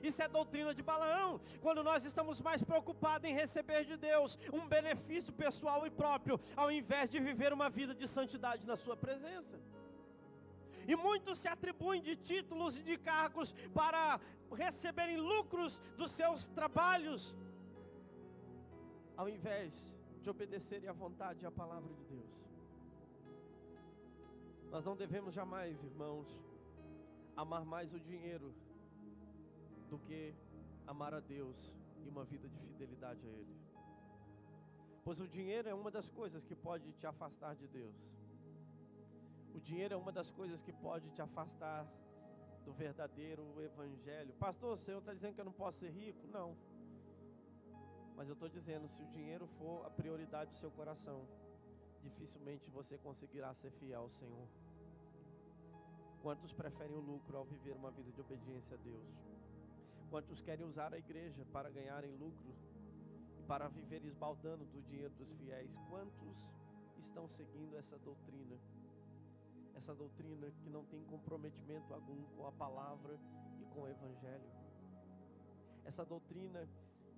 Isso é doutrina de Balaão, quando nós estamos mais preocupados em receber de Deus um benefício pessoal e próprio, ao invés de viver uma vida de santidade na sua presença. E muitos se atribuem de títulos e de cargos para receberem lucros dos seus trabalhos, ao invés de obedecerem à vontade e à palavra de Deus. Nós não devemos jamais, irmãos, amar mais o dinheiro do que amar a Deus e uma vida de fidelidade a Ele. Pois o dinheiro é uma das coisas que pode te afastar de Deus. O dinheiro é uma das coisas que pode te afastar do verdadeiro evangelho. Pastor, o senhor está dizendo que eu não posso ser rico? Não. Mas eu estou dizendo, se o dinheiro for a prioridade do seu coração, dificilmente você conseguirá ser fiel ao Senhor. Quantos preferem o lucro ao viver uma vida de obediência a Deus? Quantos querem usar a igreja para ganharem lucro e para viver esbaldando do dinheiro dos fiéis? Quantos estão seguindo essa doutrina? Essa doutrina que não tem comprometimento algum com a palavra e com o evangelho. Essa doutrina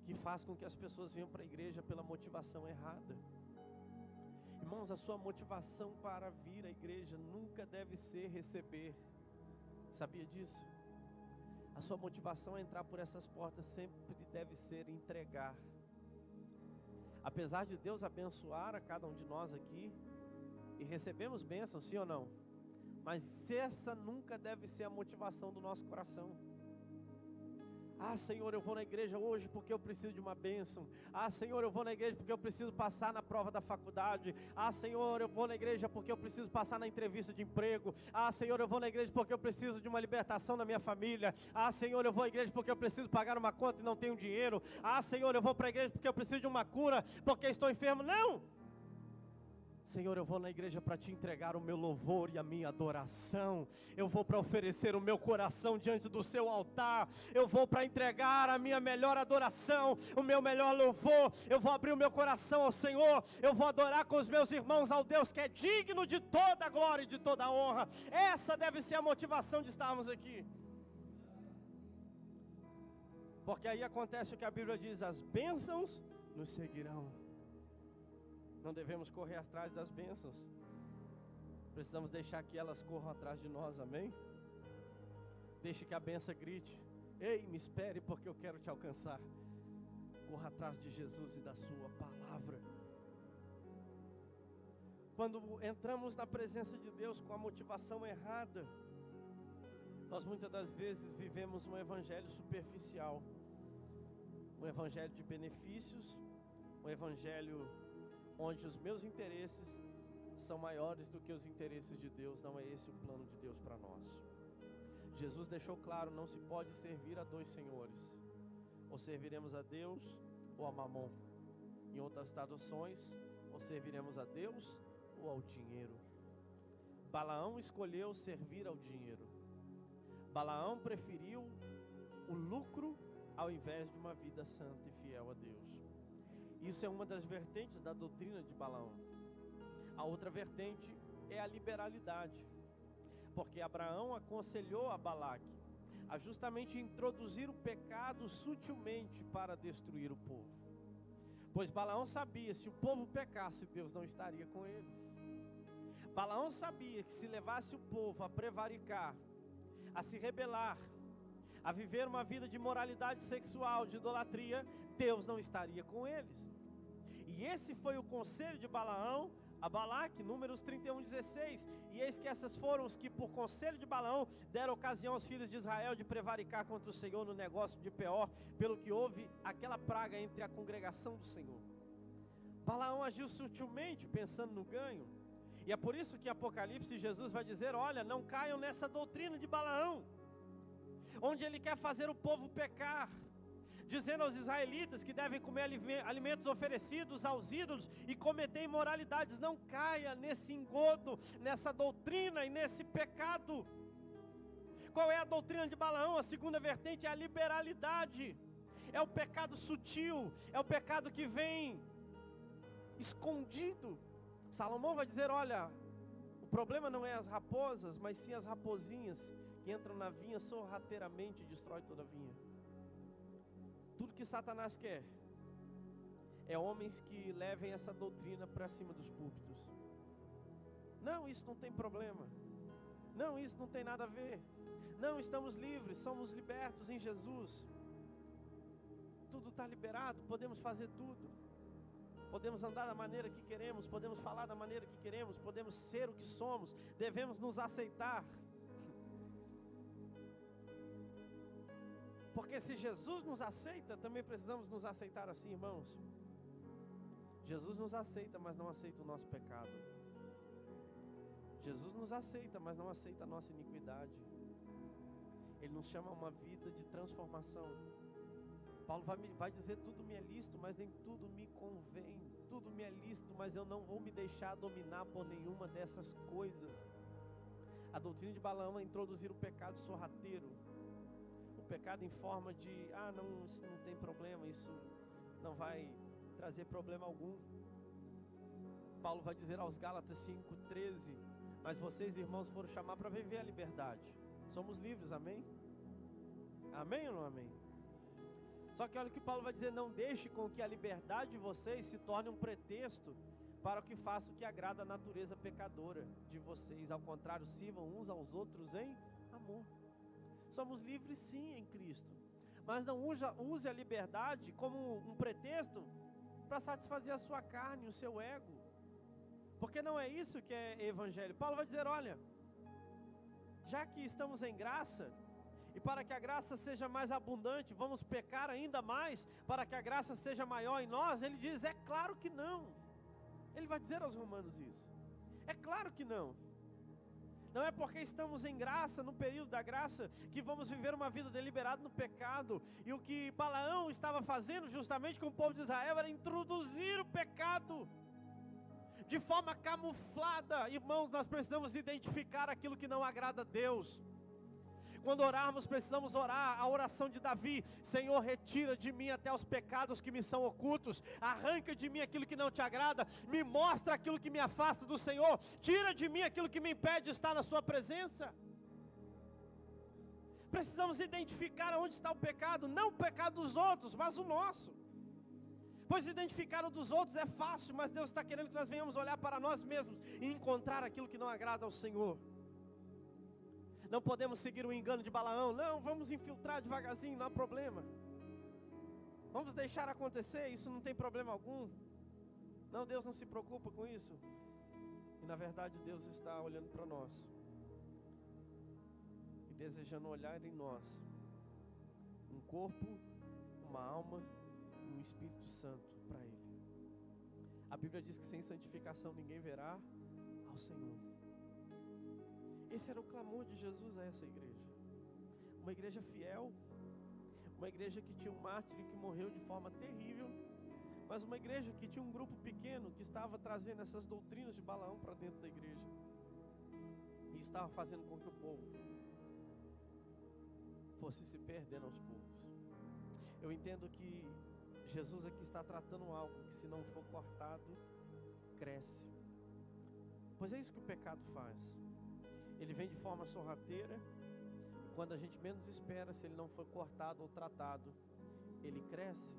que faz com que as pessoas venham para a igreja pela motivação errada. Irmãos, a sua motivação para vir à igreja nunca deve ser receber. Sabia disso? A sua motivação a entrar por essas portas sempre deve ser entregar. Apesar de Deus abençoar a cada um de nós aqui, e recebemos bênçãos, sim ou não? Mas essa nunca deve ser a motivação do nosso coração. Ah, Senhor, eu vou na igreja hoje porque eu preciso de uma bênção. Ah, Senhor, eu vou na igreja porque eu preciso passar na prova da faculdade. Ah, Senhor, eu vou na igreja porque eu preciso passar na entrevista de emprego. Ah, Senhor, eu vou na igreja porque eu preciso de uma libertação na minha família. Ah, Senhor, eu vou à igreja porque eu preciso pagar uma conta e não tenho dinheiro. Ah, Senhor, eu vou para a igreja porque eu preciso de uma cura, porque estou enfermo. Não! Senhor, eu vou na igreja para te entregar o meu louvor e a minha adoração. Eu vou para oferecer o meu coração diante do seu altar. Eu vou para entregar a minha melhor adoração, o meu melhor louvor. Eu vou abrir o meu coração ao Senhor. Eu vou adorar com os meus irmãos ao Deus que é digno de toda a glória e de toda a honra. Essa deve ser a motivação de estarmos aqui. Porque aí acontece o que a Bíblia diz: as bênçãos nos seguirão. Não devemos correr atrás das bênçãos. Precisamos deixar que elas corram atrás de nós, amém? Deixe que a bênção grite: ei, me espere porque eu quero te alcançar. Corra atrás de Jesus e da sua palavra. Quando entramos na presença de Deus com a motivação errada, nós muitas das vezes vivemos um evangelho superficial. Um evangelho de benefícios, um evangelho onde os meus interesses são maiores do que os interesses de Deus. Não é esse o plano de Deus para nós. Jesus deixou claro: não se pode servir a dois senhores. Ou serviremos a Deus ou a Mamon. Em outras traduções, ou serviremos a Deus ou ao dinheiro. Balaão escolheu servir ao dinheiro. Balaão preferiu o lucro ao invés de uma vida santa e fiel a Deus. Isso é uma das vertentes da doutrina de Balaão. A outra vertente é a liberalidade, porque Abraão aconselhou a Balaque a justamente introduzir o pecado sutilmente para destruir o povo. Pois Balaão sabia, se o povo pecasse, Deus não estaria com eles. Balaão sabia que se levasse o povo a prevaricar, a se rebelar, a viver uma vida de moralidade sexual, de idolatria, Deus não estaria com eles. E esse foi o conselho de Balaão a Balaque, Números 31:16. E eis que essas foram os que, por conselho de Balaão, deram ocasião aos filhos de Israel de prevaricar contra o Senhor no negócio de Peor, pelo que houve aquela praga entre a congregação do Senhor. Balaão agiu sutilmente, pensando no ganho. E é por isso que em Apocalipse Jesus vai dizer: olha, não caiam nessa doutrina de Balaão, onde ele quer fazer o povo pecar, dizendo aos israelitas que devem comer alimentos oferecidos aos ídolos e cometer imoralidades. Não caia nesse engodo, nessa doutrina e nesse pecado. Qual é a doutrina de Balaão? A segunda vertente é a liberalidade. É o pecado sutil, é o pecado que vem escondido. Salomão vai dizer: olha, o problema não é as raposas, mas sim as raposinhas que entram na vinha sorrateiramente e destrói toda a vinha. Tudo que Satanás quer é homens que levem essa doutrina para cima dos púlpitos. Não, isso não tem problema. Não, isso não tem nada a ver. Não, estamos livres, somos libertos em Jesus. Tudo está liberado, podemos fazer tudo. podemos andar da maneira que queremos, podemos falar da maneira que queremos, podemos ser o que somos, devemos nos aceitar. Porque se Jesus nos aceita, também precisamos nos aceitar assim, irmãos. Jesus nos aceita, mas não aceita o nosso pecado. Jesus nos aceita, mas não aceita a nossa iniquidade. Ele nos chama a uma vida de transformação. Paulo vai dizer, tudo me é lícito, mas nem tudo me convém. Tudo me é lícito, mas eu não vou me deixar dominar por nenhuma dessas coisas. A doutrina de Balaão é introduzir o pecado sorrateiro. O pecado em forma de, não, isso não tem problema, isso não vai trazer problema algum. Paulo vai dizer aos Gálatas 5:13, mas vocês, irmãos, foram chamados para viver a liberdade. Somos livres, amém? Amém ou não amém? Só que olha o que Paulo vai dizer, não deixe com que a liberdade de vocês se torne um pretexto para o que faça o que agrada a natureza pecadora de vocês. Ao contrário, sirvam uns aos outros em amor. Somos livres sim em Cristo, mas não use a liberdade como um pretexto para satisfazer a sua carne, o seu ego, porque não é isso que é evangelho. Paulo vai dizer, olha, já que estamos em graça, e para que a graça seja mais abundante, vamos pecar ainda mais, para que a graça seja maior em nós? Ele diz, é claro que não. Ele vai dizer aos romanos isso, é claro que não. Não é porque estamos em graça, no período da graça, que vamos viver uma vida deliberada no pecado. E o que Balaão estava fazendo justamente com o povo de Israel era introduzir o pecado de forma camuflada. Irmãos, nós precisamos identificar aquilo que não agrada a Deus. Quando orarmos, precisamos orar a oração de Davi: Senhor, retira de mim até os pecados que me são ocultos, arranca de mim aquilo que não te agrada, me mostra aquilo que me afasta do Senhor, tira de mim aquilo que me impede de estar na sua presença. Precisamos identificar onde está o pecado, não o pecado dos outros, mas o nosso. Pois identificar o dos outros é fácil, mas Deus está querendo que nós venhamos olhar para nós mesmos e encontrar aquilo que não agrada ao Senhor. Não podemos seguir o engano de Balaão. Não, vamos infiltrar devagarzinho, não há problema. Vamos deixar acontecer, isso não tem problema algum. Não, Deus não se preocupa com isso. E na verdade Deus está olhando para nós e desejando olhar em nós um corpo, uma alma e um Espírito Santo para Ele. A Bíblia diz que sem santificação ninguém verá ao Senhor. Esse era o clamor de Jesus a essa igreja. Uma igreja fiel, uma igreja que tinha um mártir que morreu de forma terrível, mas uma igreja que tinha um grupo pequeno que estava trazendo essas doutrinas de Balaão para dentro da igreja e estava fazendo com que o povo fosse se perdendo aos poucos. Eu entendo que Jesus aqui está tratando algo que, se não for cortado, cresce. Pois é isso que o pecado faz. Ele vem de forma sorrateira, e quando a gente menos espera, se ele não for cortado ou tratado, ele cresce.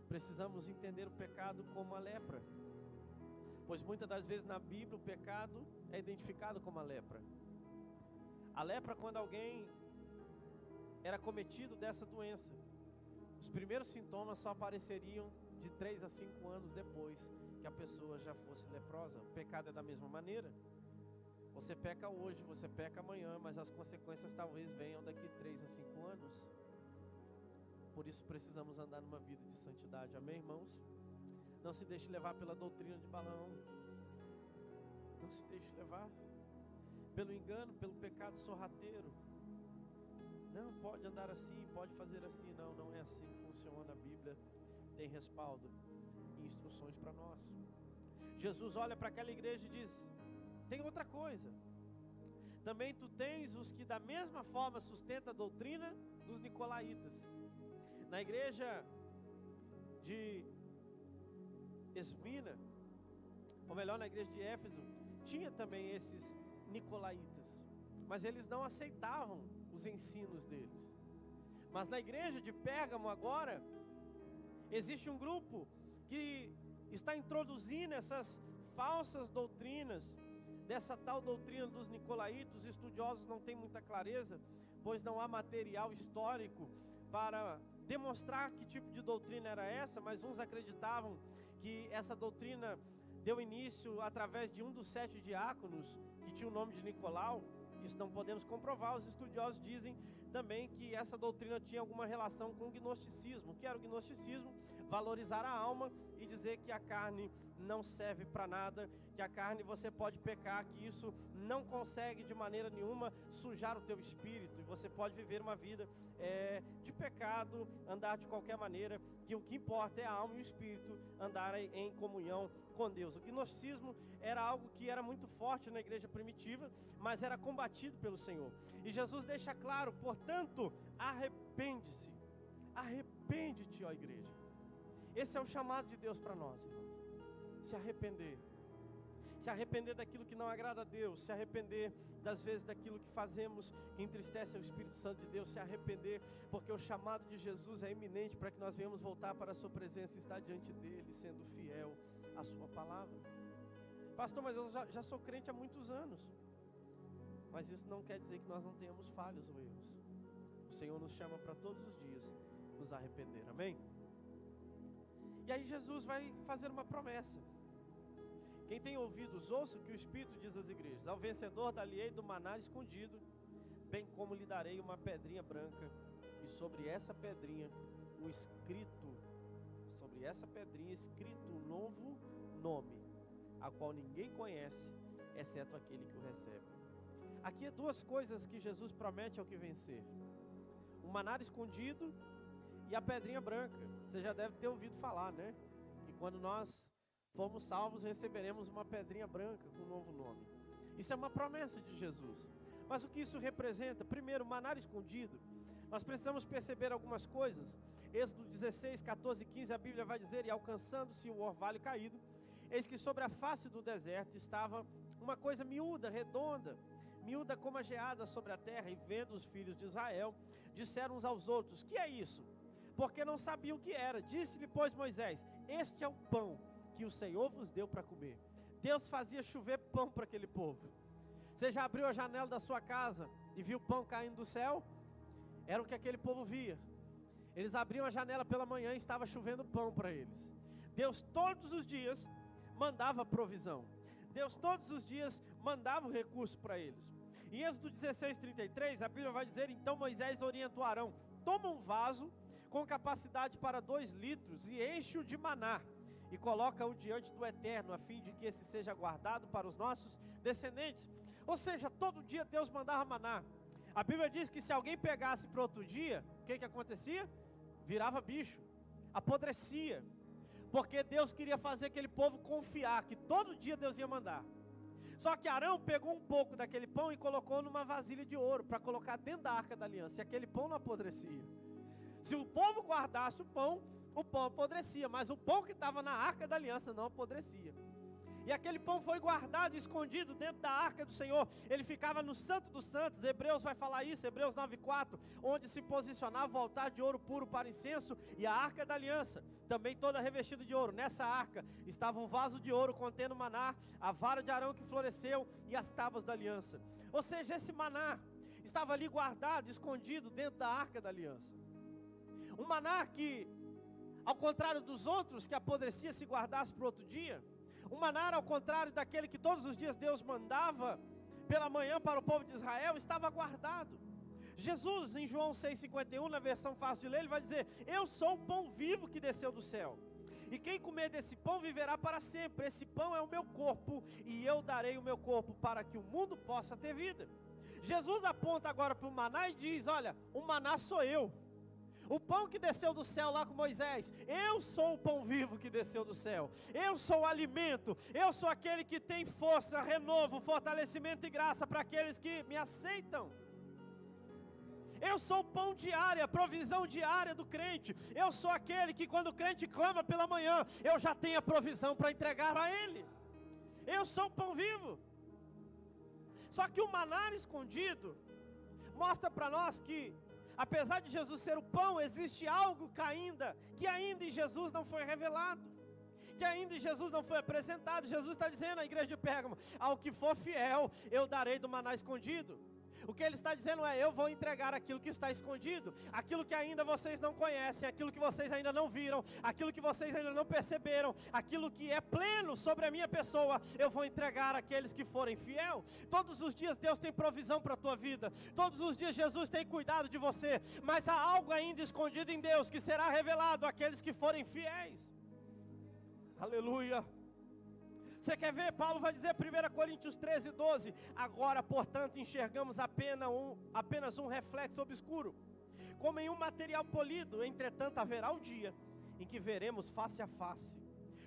Precisamos entender o pecado como a lepra, pois muitas das vezes na Bíblia o pecado é identificado como a lepra. A lepra, quando alguém era cometido dessa doença, os primeiros sintomas só apareceriam de 3 a 5 anos depois que a pessoa já fosse leprosa. O pecado é da mesma maneira. Você peca hoje, você peca amanhã, mas as consequências talvez venham daqui 3 a 5 anos. Por isso precisamos andar numa vida de santidade, amém, irmãos? Não se deixe levar pela doutrina de Balaão. Não se deixe levar pelo engano, pelo pecado sorrateiro. Não, pode andar assim, pode fazer assim. Não, não é assim que funciona. A Bíblia tem respaldo e instruções para nós. Jesus olha para aquela igreja e diz: tem outra coisa. Também tu tens os que da mesma forma sustentam a doutrina dos nicolaítas. Na igreja de Esmina, ou melhor, na igreja de Éfeso, tinha também esses nicolaítas, mas eles não aceitavam os ensinos deles. Mas na igreja de Pérgamo agora, existe um grupo que está introduzindo essas falsas doutrinas, dessa tal doutrina dos nicolaítas. Os estudiosos não têm muita clareza, pois não há material histórico para demonstrar que tipo de doutrina era essa, mas uns acreditavam que essa doutrina deu início através de um dos 7 diáconos, que tinha o nome de Nicolau. Isso não podemos comprovar. Os estudiosos dizem também que essa doutrina tinha alguma relação com o gnosticismo. O que era o gnosticismo? Valorizar a alma e dizer que a carne não serve para nada, que a carne você pode pecar, que isso não consegue de maneira nenhuma sujar o teu espírito, e você pode viver uma vida de pecado, andar de qualquer maneira, que o que importa é a alma e o espírito andarem em comunhão com Deus. O gnosticismo era algo que era muito forte na igreja primitiva, mas era combatido pelo Senhor. E Jesus deixa claro, portanto, arrepende-se. Arrepende-te, ó igreja. Esse é o chamado de Deus para nós, irmãos. Se arrepender. Se arrepender daquilo que não agrada a Deus. Se arrepender das vezes daquilo que fazemos que entristece o Espírito Santo de Deus. Se arrepender, porque o chamado de Jesus é iminente para que nós venhamos voltar para a sua presença e estar diante dele, sendo fiel à sua palavra. Pastor, mas eu já sou crente há muitos anos. Mas isso não quer dizer que nós não tenhamos falhas ou erros. O Senhor nos chama para todos os dias nos arrepender, amém? E aí Jesus vai fazer uma promessa. Quem tem ouvidos, ouça o que o Espírito diz às igrejas. Ao vencedor dar-lhe-ei do maná escondido, bem como lhe darei uma pedrinha branca, e sobre essa pedrinha escrito um novo nome, a qual ninguém conhece, exceto aquele que o recebe. Aqui é 2 coisas que Jesus promete ao que vencer: o maná escondido e a pedrinha branca. Você já deve ter ouvido falar, né? Que quando nós formos salvos, receberemos uma pedrinha branca com um novo nome. Isso é uma promessa de Jesus. Mas o que isso representa? Primeiro, o maná escondido. Nós precisamos perceber algumas coisas. Êxodo 16, 14 e 15, a Bíblia vai dizer: e alcançando-se o orvalho caído, eis que sobre a face do deserto estava uma coisa miúda, redonda, miúda como a geada sobre a terra. E vendo os filhos de Israel, disseram uns aos outros: que é isso? Porque não sabiam o que era. Disse-lhe, pois, Moisés: este é o pão que o Senhor vos deu para comer. Deus fazia chover pão para aquele povo. Você já abriu a janela da sua casa e viu pão caindo do céu? Era o que aquele povo via. Eles abriam a janela pela manhã e estava chovendo pão para eles. Deus todos os dias mandava provisão. Deus todos os dias mandava o recurso para eles. Em Êxodo 16, 33, a Bíblia vai dizer: então Moisés orientou Arão: toma um vaso com capacidade para 2 litros e enche-o de maná, e coloca-o diante do Eterno, a fim de que esse seja guardado para os nossos descendentes. Ou seja, todo dia Deus mandava maná. A Bíblia diz que se alguém pegasse para outro dia, o que acontecia? Virava bicho, apodrecia, porque Deus queria fazer aquele povo confiar que todo dia Deus ia mandar. Só que Arão pegou um pouco daquele pão e colocou numa vasilha de ouro, para colocar dentro da arca da aliança, e aquele pão não apodrecia. Se o povo guardasse o pão apodrecia, mas o pão que estava na arca da aliança não apodrecia. E aquele pão foi guardado, escondido dentro da arca do Senhor. Ele ficava no Santo dos Santos. Hebreus vai falar isso, Hebreus 9:4, onde se posicionava o altar de ouro puro para incenso e a arca da aliança, também toda revestida de ouro. Nessa arca estava um vaso de ouro contendo maná, a vara de Arão que floresceu e as tábuas da aliança. Ou seja, esse maná estava ali guardado, escondido dentro da arca da aliança. Um maná que, ao contrário dos outros que apodrecia se guardasse para outro dia, um maná, ao contrário daquele que todos os dias Deus mandava pela manhã para o povo de Israel, estava guardado. Jesus, em João 6,51, na versão fácil de ler, ele vai dizer: eu sou o pão vivo que desceu do céu, e quem comer desse pão viverá para sempre. Esse pão é o meu corpo, e eu darei o meu corpo para que o mundo possa ter vida. Jesus aponta agora para o maná e diz: olha, o maná sou eu. O pão que desceu do céu lá com Moisés, eu sou o pão vivo que desceu do céu. Eu sou o alimento, eu sou aquele que tem força, renovo, fortalecimento e graça para aqueles que me aceitam. Eu sou o pão diário, a provisão diária do crente. Eu sou aquele que quando o crente clama pela manhã, eu já tenho a provisão para entregar a ele. Eu sou o pão vivo. Só que o maná escondido mostra para nós que, apesar de Jesus ser o pão, existe algo que ainda em Jesus não foi revelado, que ainda em Jesus não foi apresentado. Jesus está dizendo à igreja de Pérgamo: ao que for fiel, eu darei do maná escondido. O que ele está dizendo é: eu vou entregar aquilo que está escondido, aquilo que ainda vocês não conhecem, aquilo que vocês ainda não viram, aquilo que vocês ainda não perceberam, aquilo que é pleno sobre a minha pessoa, eu vou entregar àqueles que forem fiel. Todos os dias Deus tem provisão para a tua vida, todos os dias Jesus tem cuidado de você, mas há algo ainda escondido em Deus que será revelado àqueles que forem fiéis. Aleluia. Você quer ver? Paulo vai dizer, 1 Coríntios 13, 12: agora, portanto, enxergamos apenas um reflexo obscuro, como em um material polido. Entretanto, haverá um dia em que veremos face a face.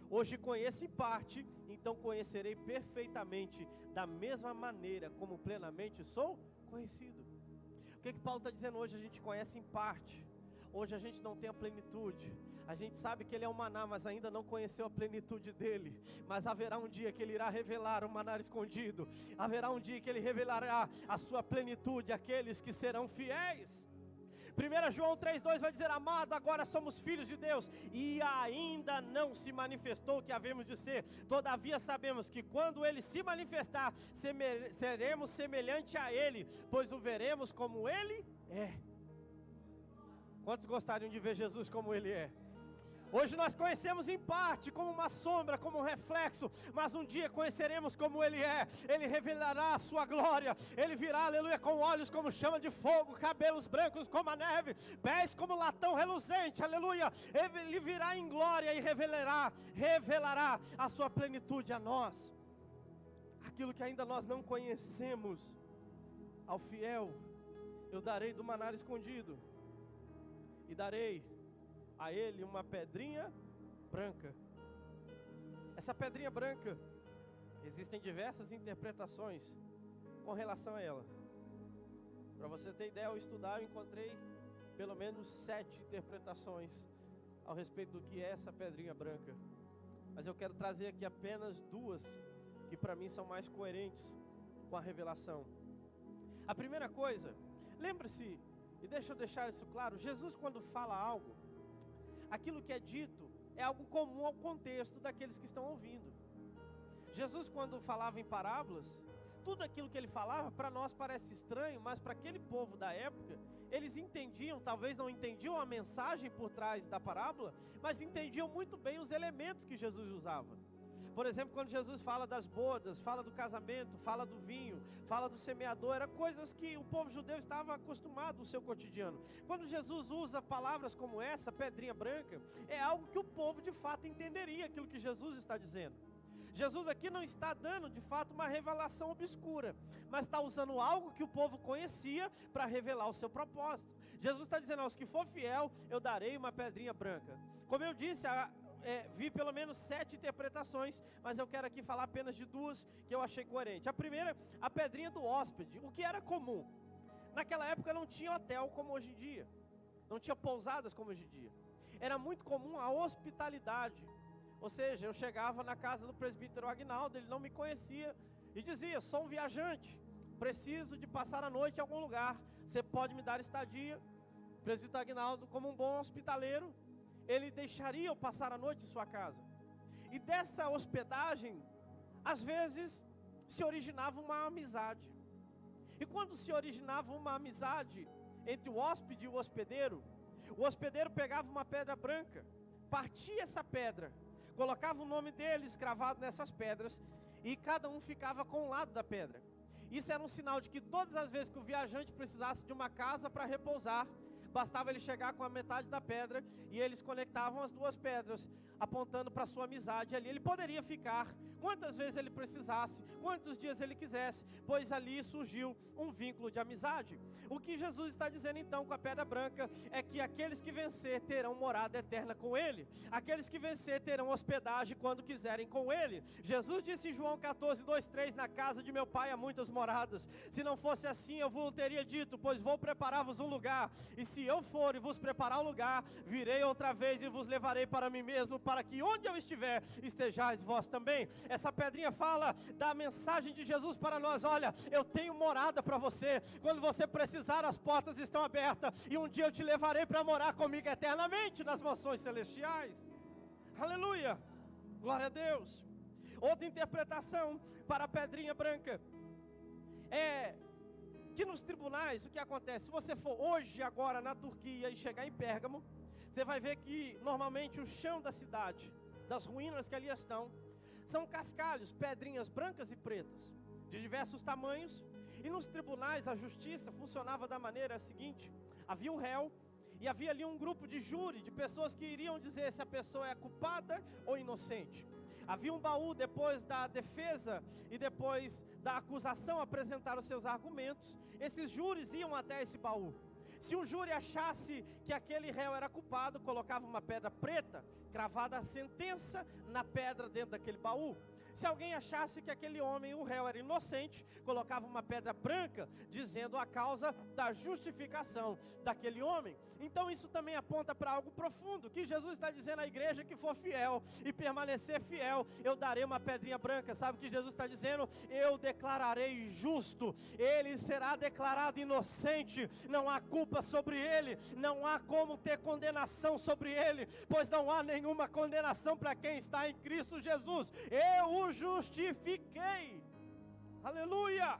Hoje conheço em parte, então conhecerei perfeitamente, da mesma maneira como plenamente sou conhecido. O que Paulo está dizendo? Hoje a gente conhece em parte, hoje a gente não tem a plenitude. A gente sabe que Ele é o maná, mas ainda não conheceu a plenitude dEle. Mas haverá um dia que Ele irá revelar o maná escondido. Haverá um dia que Ele revelará a sua plenitude àqueles que serão fiéis. 1 João 3,2 vai dizer: amado, agora somos filhos de Deus, e ainda não se manifestou o que havemos de ser. Todavia sabemos que quando Ele se manifestar, seremos semelhante a Ele, pois o veremos como Ele é. Quantos gostariam de ver Jesus como Ele é? Hoje nós conhecemos em parte, como uma sombra, como um reflexo, mas um dia conheceremos como Ele é. Ele revelará a sua glória, Ele virá, aleluia, com olhos como chama de fogo, cabelos brancos como a neve, pés como latão reluzente, aleluia. Ele virá em glória e revelará a sua plenitude a nós. Aquilo que ainda nós não conhecemos, ao fiel eu darei do maná escondido, e darei a ele uma pedrinha branca. Essa pedrinha branca, existem diversas interpretações com relação a ela. Para você ter ideia, ao estudar eu encontrei pelo menos 7 interpretações ao respeito do que é essa pedrinha branca. Mas eu quero trazer aqui apenas 2 que para mim são mais coerentes com a revelação. A primeira coisa, lembre-se, e deixa eu deixar isso claro, Jesus quando fala algo, aquilo que é dito é algo comum ao contexto daqueles que estão ouvindo. Jesus quando falava em parábolas, tudo aquilo que Ele falava para nós parece estranho, mas para aquele povo da época, eles entendiam, talvez não entendiam a mensagem por trás da parábola, mas entendiam muito bem os elementos que Jesus usava. Por exemplo, quando Jesus fala das bodas, fala do casamento, fala do vinho, fala do semeador, eram coisas que o povo judeu estava acostumado no seu cotidiano. Quando Jesus usa palavras como essa, pedrinha branca, é algo que o povo de fato entenderia aquilo que Jesus está dizendo. Jesus aqui não está dando de fato uma revelação obscura, mas está usando algo que o povo conhecia para revelar o seu propósito. Jesus está dizendo: aos que for fiel, eu darei uma pedrinha branca. Como eu disse, vi pelo menos 7 interpretações, mas eu quero aqui falar apenas de 2 que eu achei coerente. A primeira, a pedrinha do hóspede, o que era comum. Naquela época não tinha hotel como hoje em dia, não tinha pousadas como hoje em dia. Era muito comum a hospitalidade, ou seja, eu chegava na casa do presbítero Aguinaldo, ele não me conhecia e dizia: sou um viajante, preciso de passar a noite em algum lugar, você pode me dar estadia? O presbítero Aguinaldo, como um bom hospitaleiro, ele deixaria eu passar a noite em sua casa. E dessa hospedagem, às vezes, se originava uma amizade. E quando se originava uma amizade entre o hóspede e o hospedeiro pegava uma pedra branca, partia essa pedra, colocava o nome deles cravado nessas pedras, e cada um ficava com um lado da pedra. Isso era um sinal de que todas as vezes que o viajante precisasse de uma casa para repousar, bastava ele chegar com a metade da pedra e eles conectavam as 2 pedras, apontando para a sua amizade. Ali ele poderia ficar quantas vezes ele precisasse, quantos dias ele quisesse, pois ali surgiu um vínculo de amizade. O que Jesus está dizendo então com a pedra branca é que aqueles que vencer terão morada eterna com Ele, aqueles que vencer terão hospedagem quando quiserem com Ele. Jesus disse em João 14, 2, 3, na casa de meu Pai há muitas moradas, se não fosse assim eu vos teria dito, pois vou preparar-vos um lugar, e se eu for e vos preparar um lugar, virei outra vez e vos levarei para mim mesmo, para que onde eu estiver, estejais vós também. Essa pedrinha fala da mensagem de Jesus para nós: olha, eu tenho morada para você, quando você precisar as portas estão abertas, e um dia eu te levarei para morar comigo eternamente nas mansões celestiais. Aleluia, glória a Deus. Outra interpretação para a pedrinha branca é que nos tribunais, o que acontece? Se você for hoje, agora, na Turquia e chegar em Pérgamo, você vai ver que normalmente o chão da cidade, das ruínas que ali estão, são cascalhos, pedrinhas brancas e pretas, de diversos tamanhos. E nos tribunais a justiça funcionava da maneira seguinte: havia um réu e havia ali um grupo de júri, de pessoas que iriam dizer se a pessoa é culpada ou inocente. Havia um baú depois da defesa e depois da acusação apresentar os seus argumentos. Esses júris iam até esse baú. Se um júri achasse que aquele réu era culpado, colocava uma pedra preta, cravada a sentença na pedra dentro daquele baú. Se alguém achasse que aquele homem, o réu, era inocente, colocava uma pedra branca, dizendo a causa da justificação daquele homem. Então isso também aponta para algo profundo, que Jesus está dizendo à igreja que for fiel e permanecer fiel, eu darei uma pedrinha branca. Sabe o que Jesus está dizendo? Eu declararei justo, ele será declarado inocente, não há culpa sobre ele, não há como ter condenação sobre ele, pois não há nenhuma condenação para quem está em Cristo Jesus. Eu o justifiquei. Aleluia!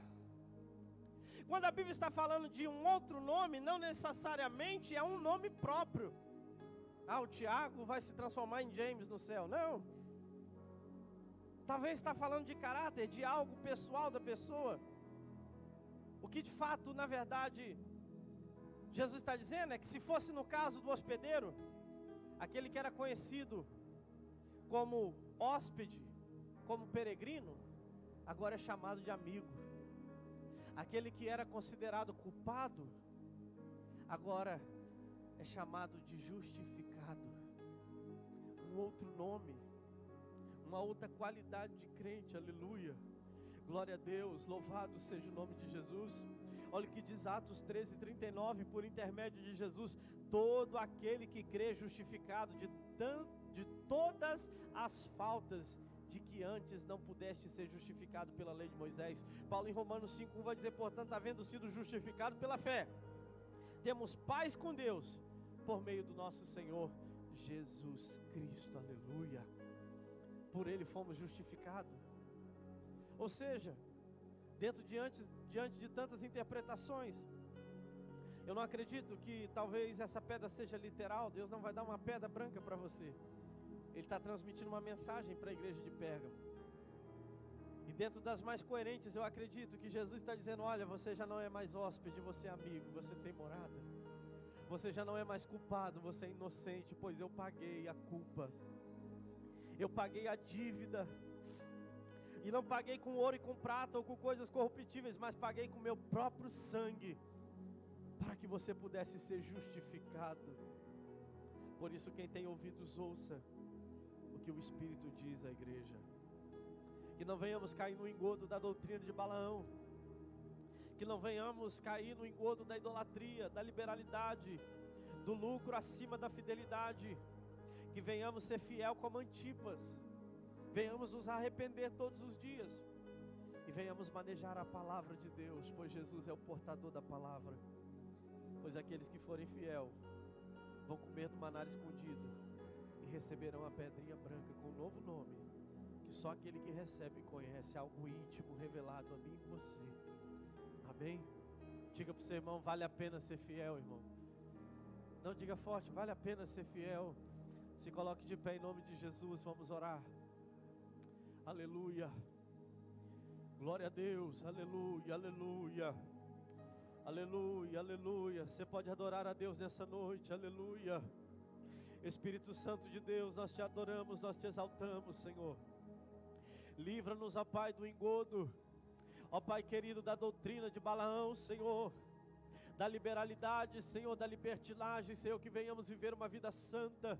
Quando a Bíblia está falando de um outro nome, não necessariamente é um nome próprio. O Tiago vai se transformar em James no céu. Não. Talvez está falando de caráter, de algo pessoal da pessoa. O que de fato, na verdade, Jesus está dizendo é que se fosse no caso do hospedeiro, aquele que era conhecido como hóspede, como peregrino, agora é chamado de amigo. Aquele que era considerado culpado, agora é chamado de justificado. Um outro nome, uma outra qualidade de crente. Aleluia, glória a Deus, louvado seja o nome de Jesus. Olha o que diz Atos 13:39, por intermédio de Jesus, todo aquele que crê justificado de todas as faltas de que antes não pudeste ser justificado pela lei de Moisés. Paulo em Romanos 5:1 vai dizer, portanto, havendo sido justificado pela fé, temos paz com Deus, por meio do nosso Senhor Jesus Cristo. Aleluia. Por Ele fomos justificados. Ou seja, diante de tantas interpretações, eu não acredito que talvez essa pedra seja literal. Deus não vai dar uma pedra branca para você. Ele está transmitindo uma mensagem para a igreja de Pérgamo. E dentro das mais coerentes, eu acredito que Jesus está dizendo, olha, você já não é mais hóspede, você é amigo, você tem morada. Você já não é mais culpado, você é inocente, pois eu paguei a culpa. Eu paguei a dívida. E não paguei com ouro e com prata ou com coisas corruptíveis, mas paguei com meu próprio sangue, para que você pudesse ser justificado. Por isso, quem tem ouvidos, ouça o que o Espírito diz à igreja. Que não venhamos cair no engodo da doutrina de Balaão. Que não venhamos cair no engodo da idolatria, da liberalidade, do lucro acima da fidelidade. Que venhamos ser fiel como Antipas. Venhamos nos arrepender todos os dias. E venhamos manejar a palavra de Deus, pois Jesus é o portador da palavra. Pois aqueles que forem fiel vão comer do maná escondido e receberão a pedrinha branca com um novo nome, que só aquele que recebe conhece, algo íntimo revelado a mim e você. Amém? Diga para o seu irmão, vale a pena ser fiel, irmão. Não, diga forte, vale a pena ser fiel. Se coloque de pé em nome de Jesus, vamos orar. Aleluia. Glória a Deus, aleluia, aleluia. Aleluia, aleluia. Você pode adorar a Deus nessa noite, aleluia. Espírito Santo de Deus, nós te adoramos, nós te exaltamos, Senhor. Livra-nos, ó Pai, do engodo, ó Pai querido, da doutrina de Balaão, Senhor, da liberalidade, Senhor, da libertinagem, Senhor, que venhamos viver uma vida santa,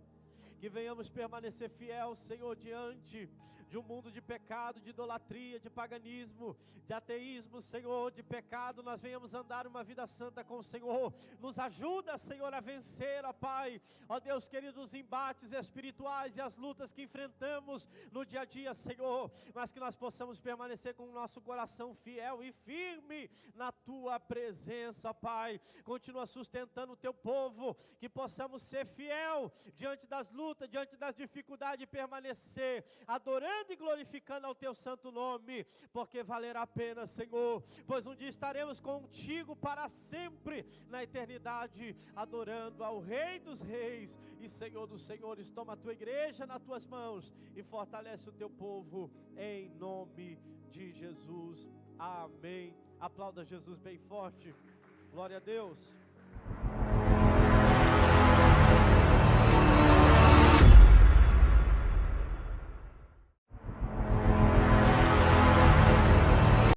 que venhamos permanecer fiel, Senhor, diante de um mundo de pecado, de idolatria, de paganismo, de ateísmo, Senhor, de pecado. Nós venhamos andar uma vida santa com o Senhor. Nos ajuda, Senhor, a vencer, ó Pai, ó Deus querido, os embates espirituais e as lutas que enfrentamos no dia a dia, Senhor, mas que nós possamos permanecer com o nosso coração fiel e firme na Tua presença, ó Pai. Continua sustentando o Teu povo, que possamos ser fiel diante das lutas, luta, diante das dificuldades, permanecer adorando e glorificando ao Teu santo nome, porque valerá a pena, Senhor, pois um dia estaremos contigo para sempre na eternidade, adorando ao Rei dos Reis e Senhor dos Senhores. Toma a Tua igreja nas Tuas mãos e fortalece o Teu povo em nome de Jesus. Amém. Aplauda Jesus bem forte. Glória a Deus.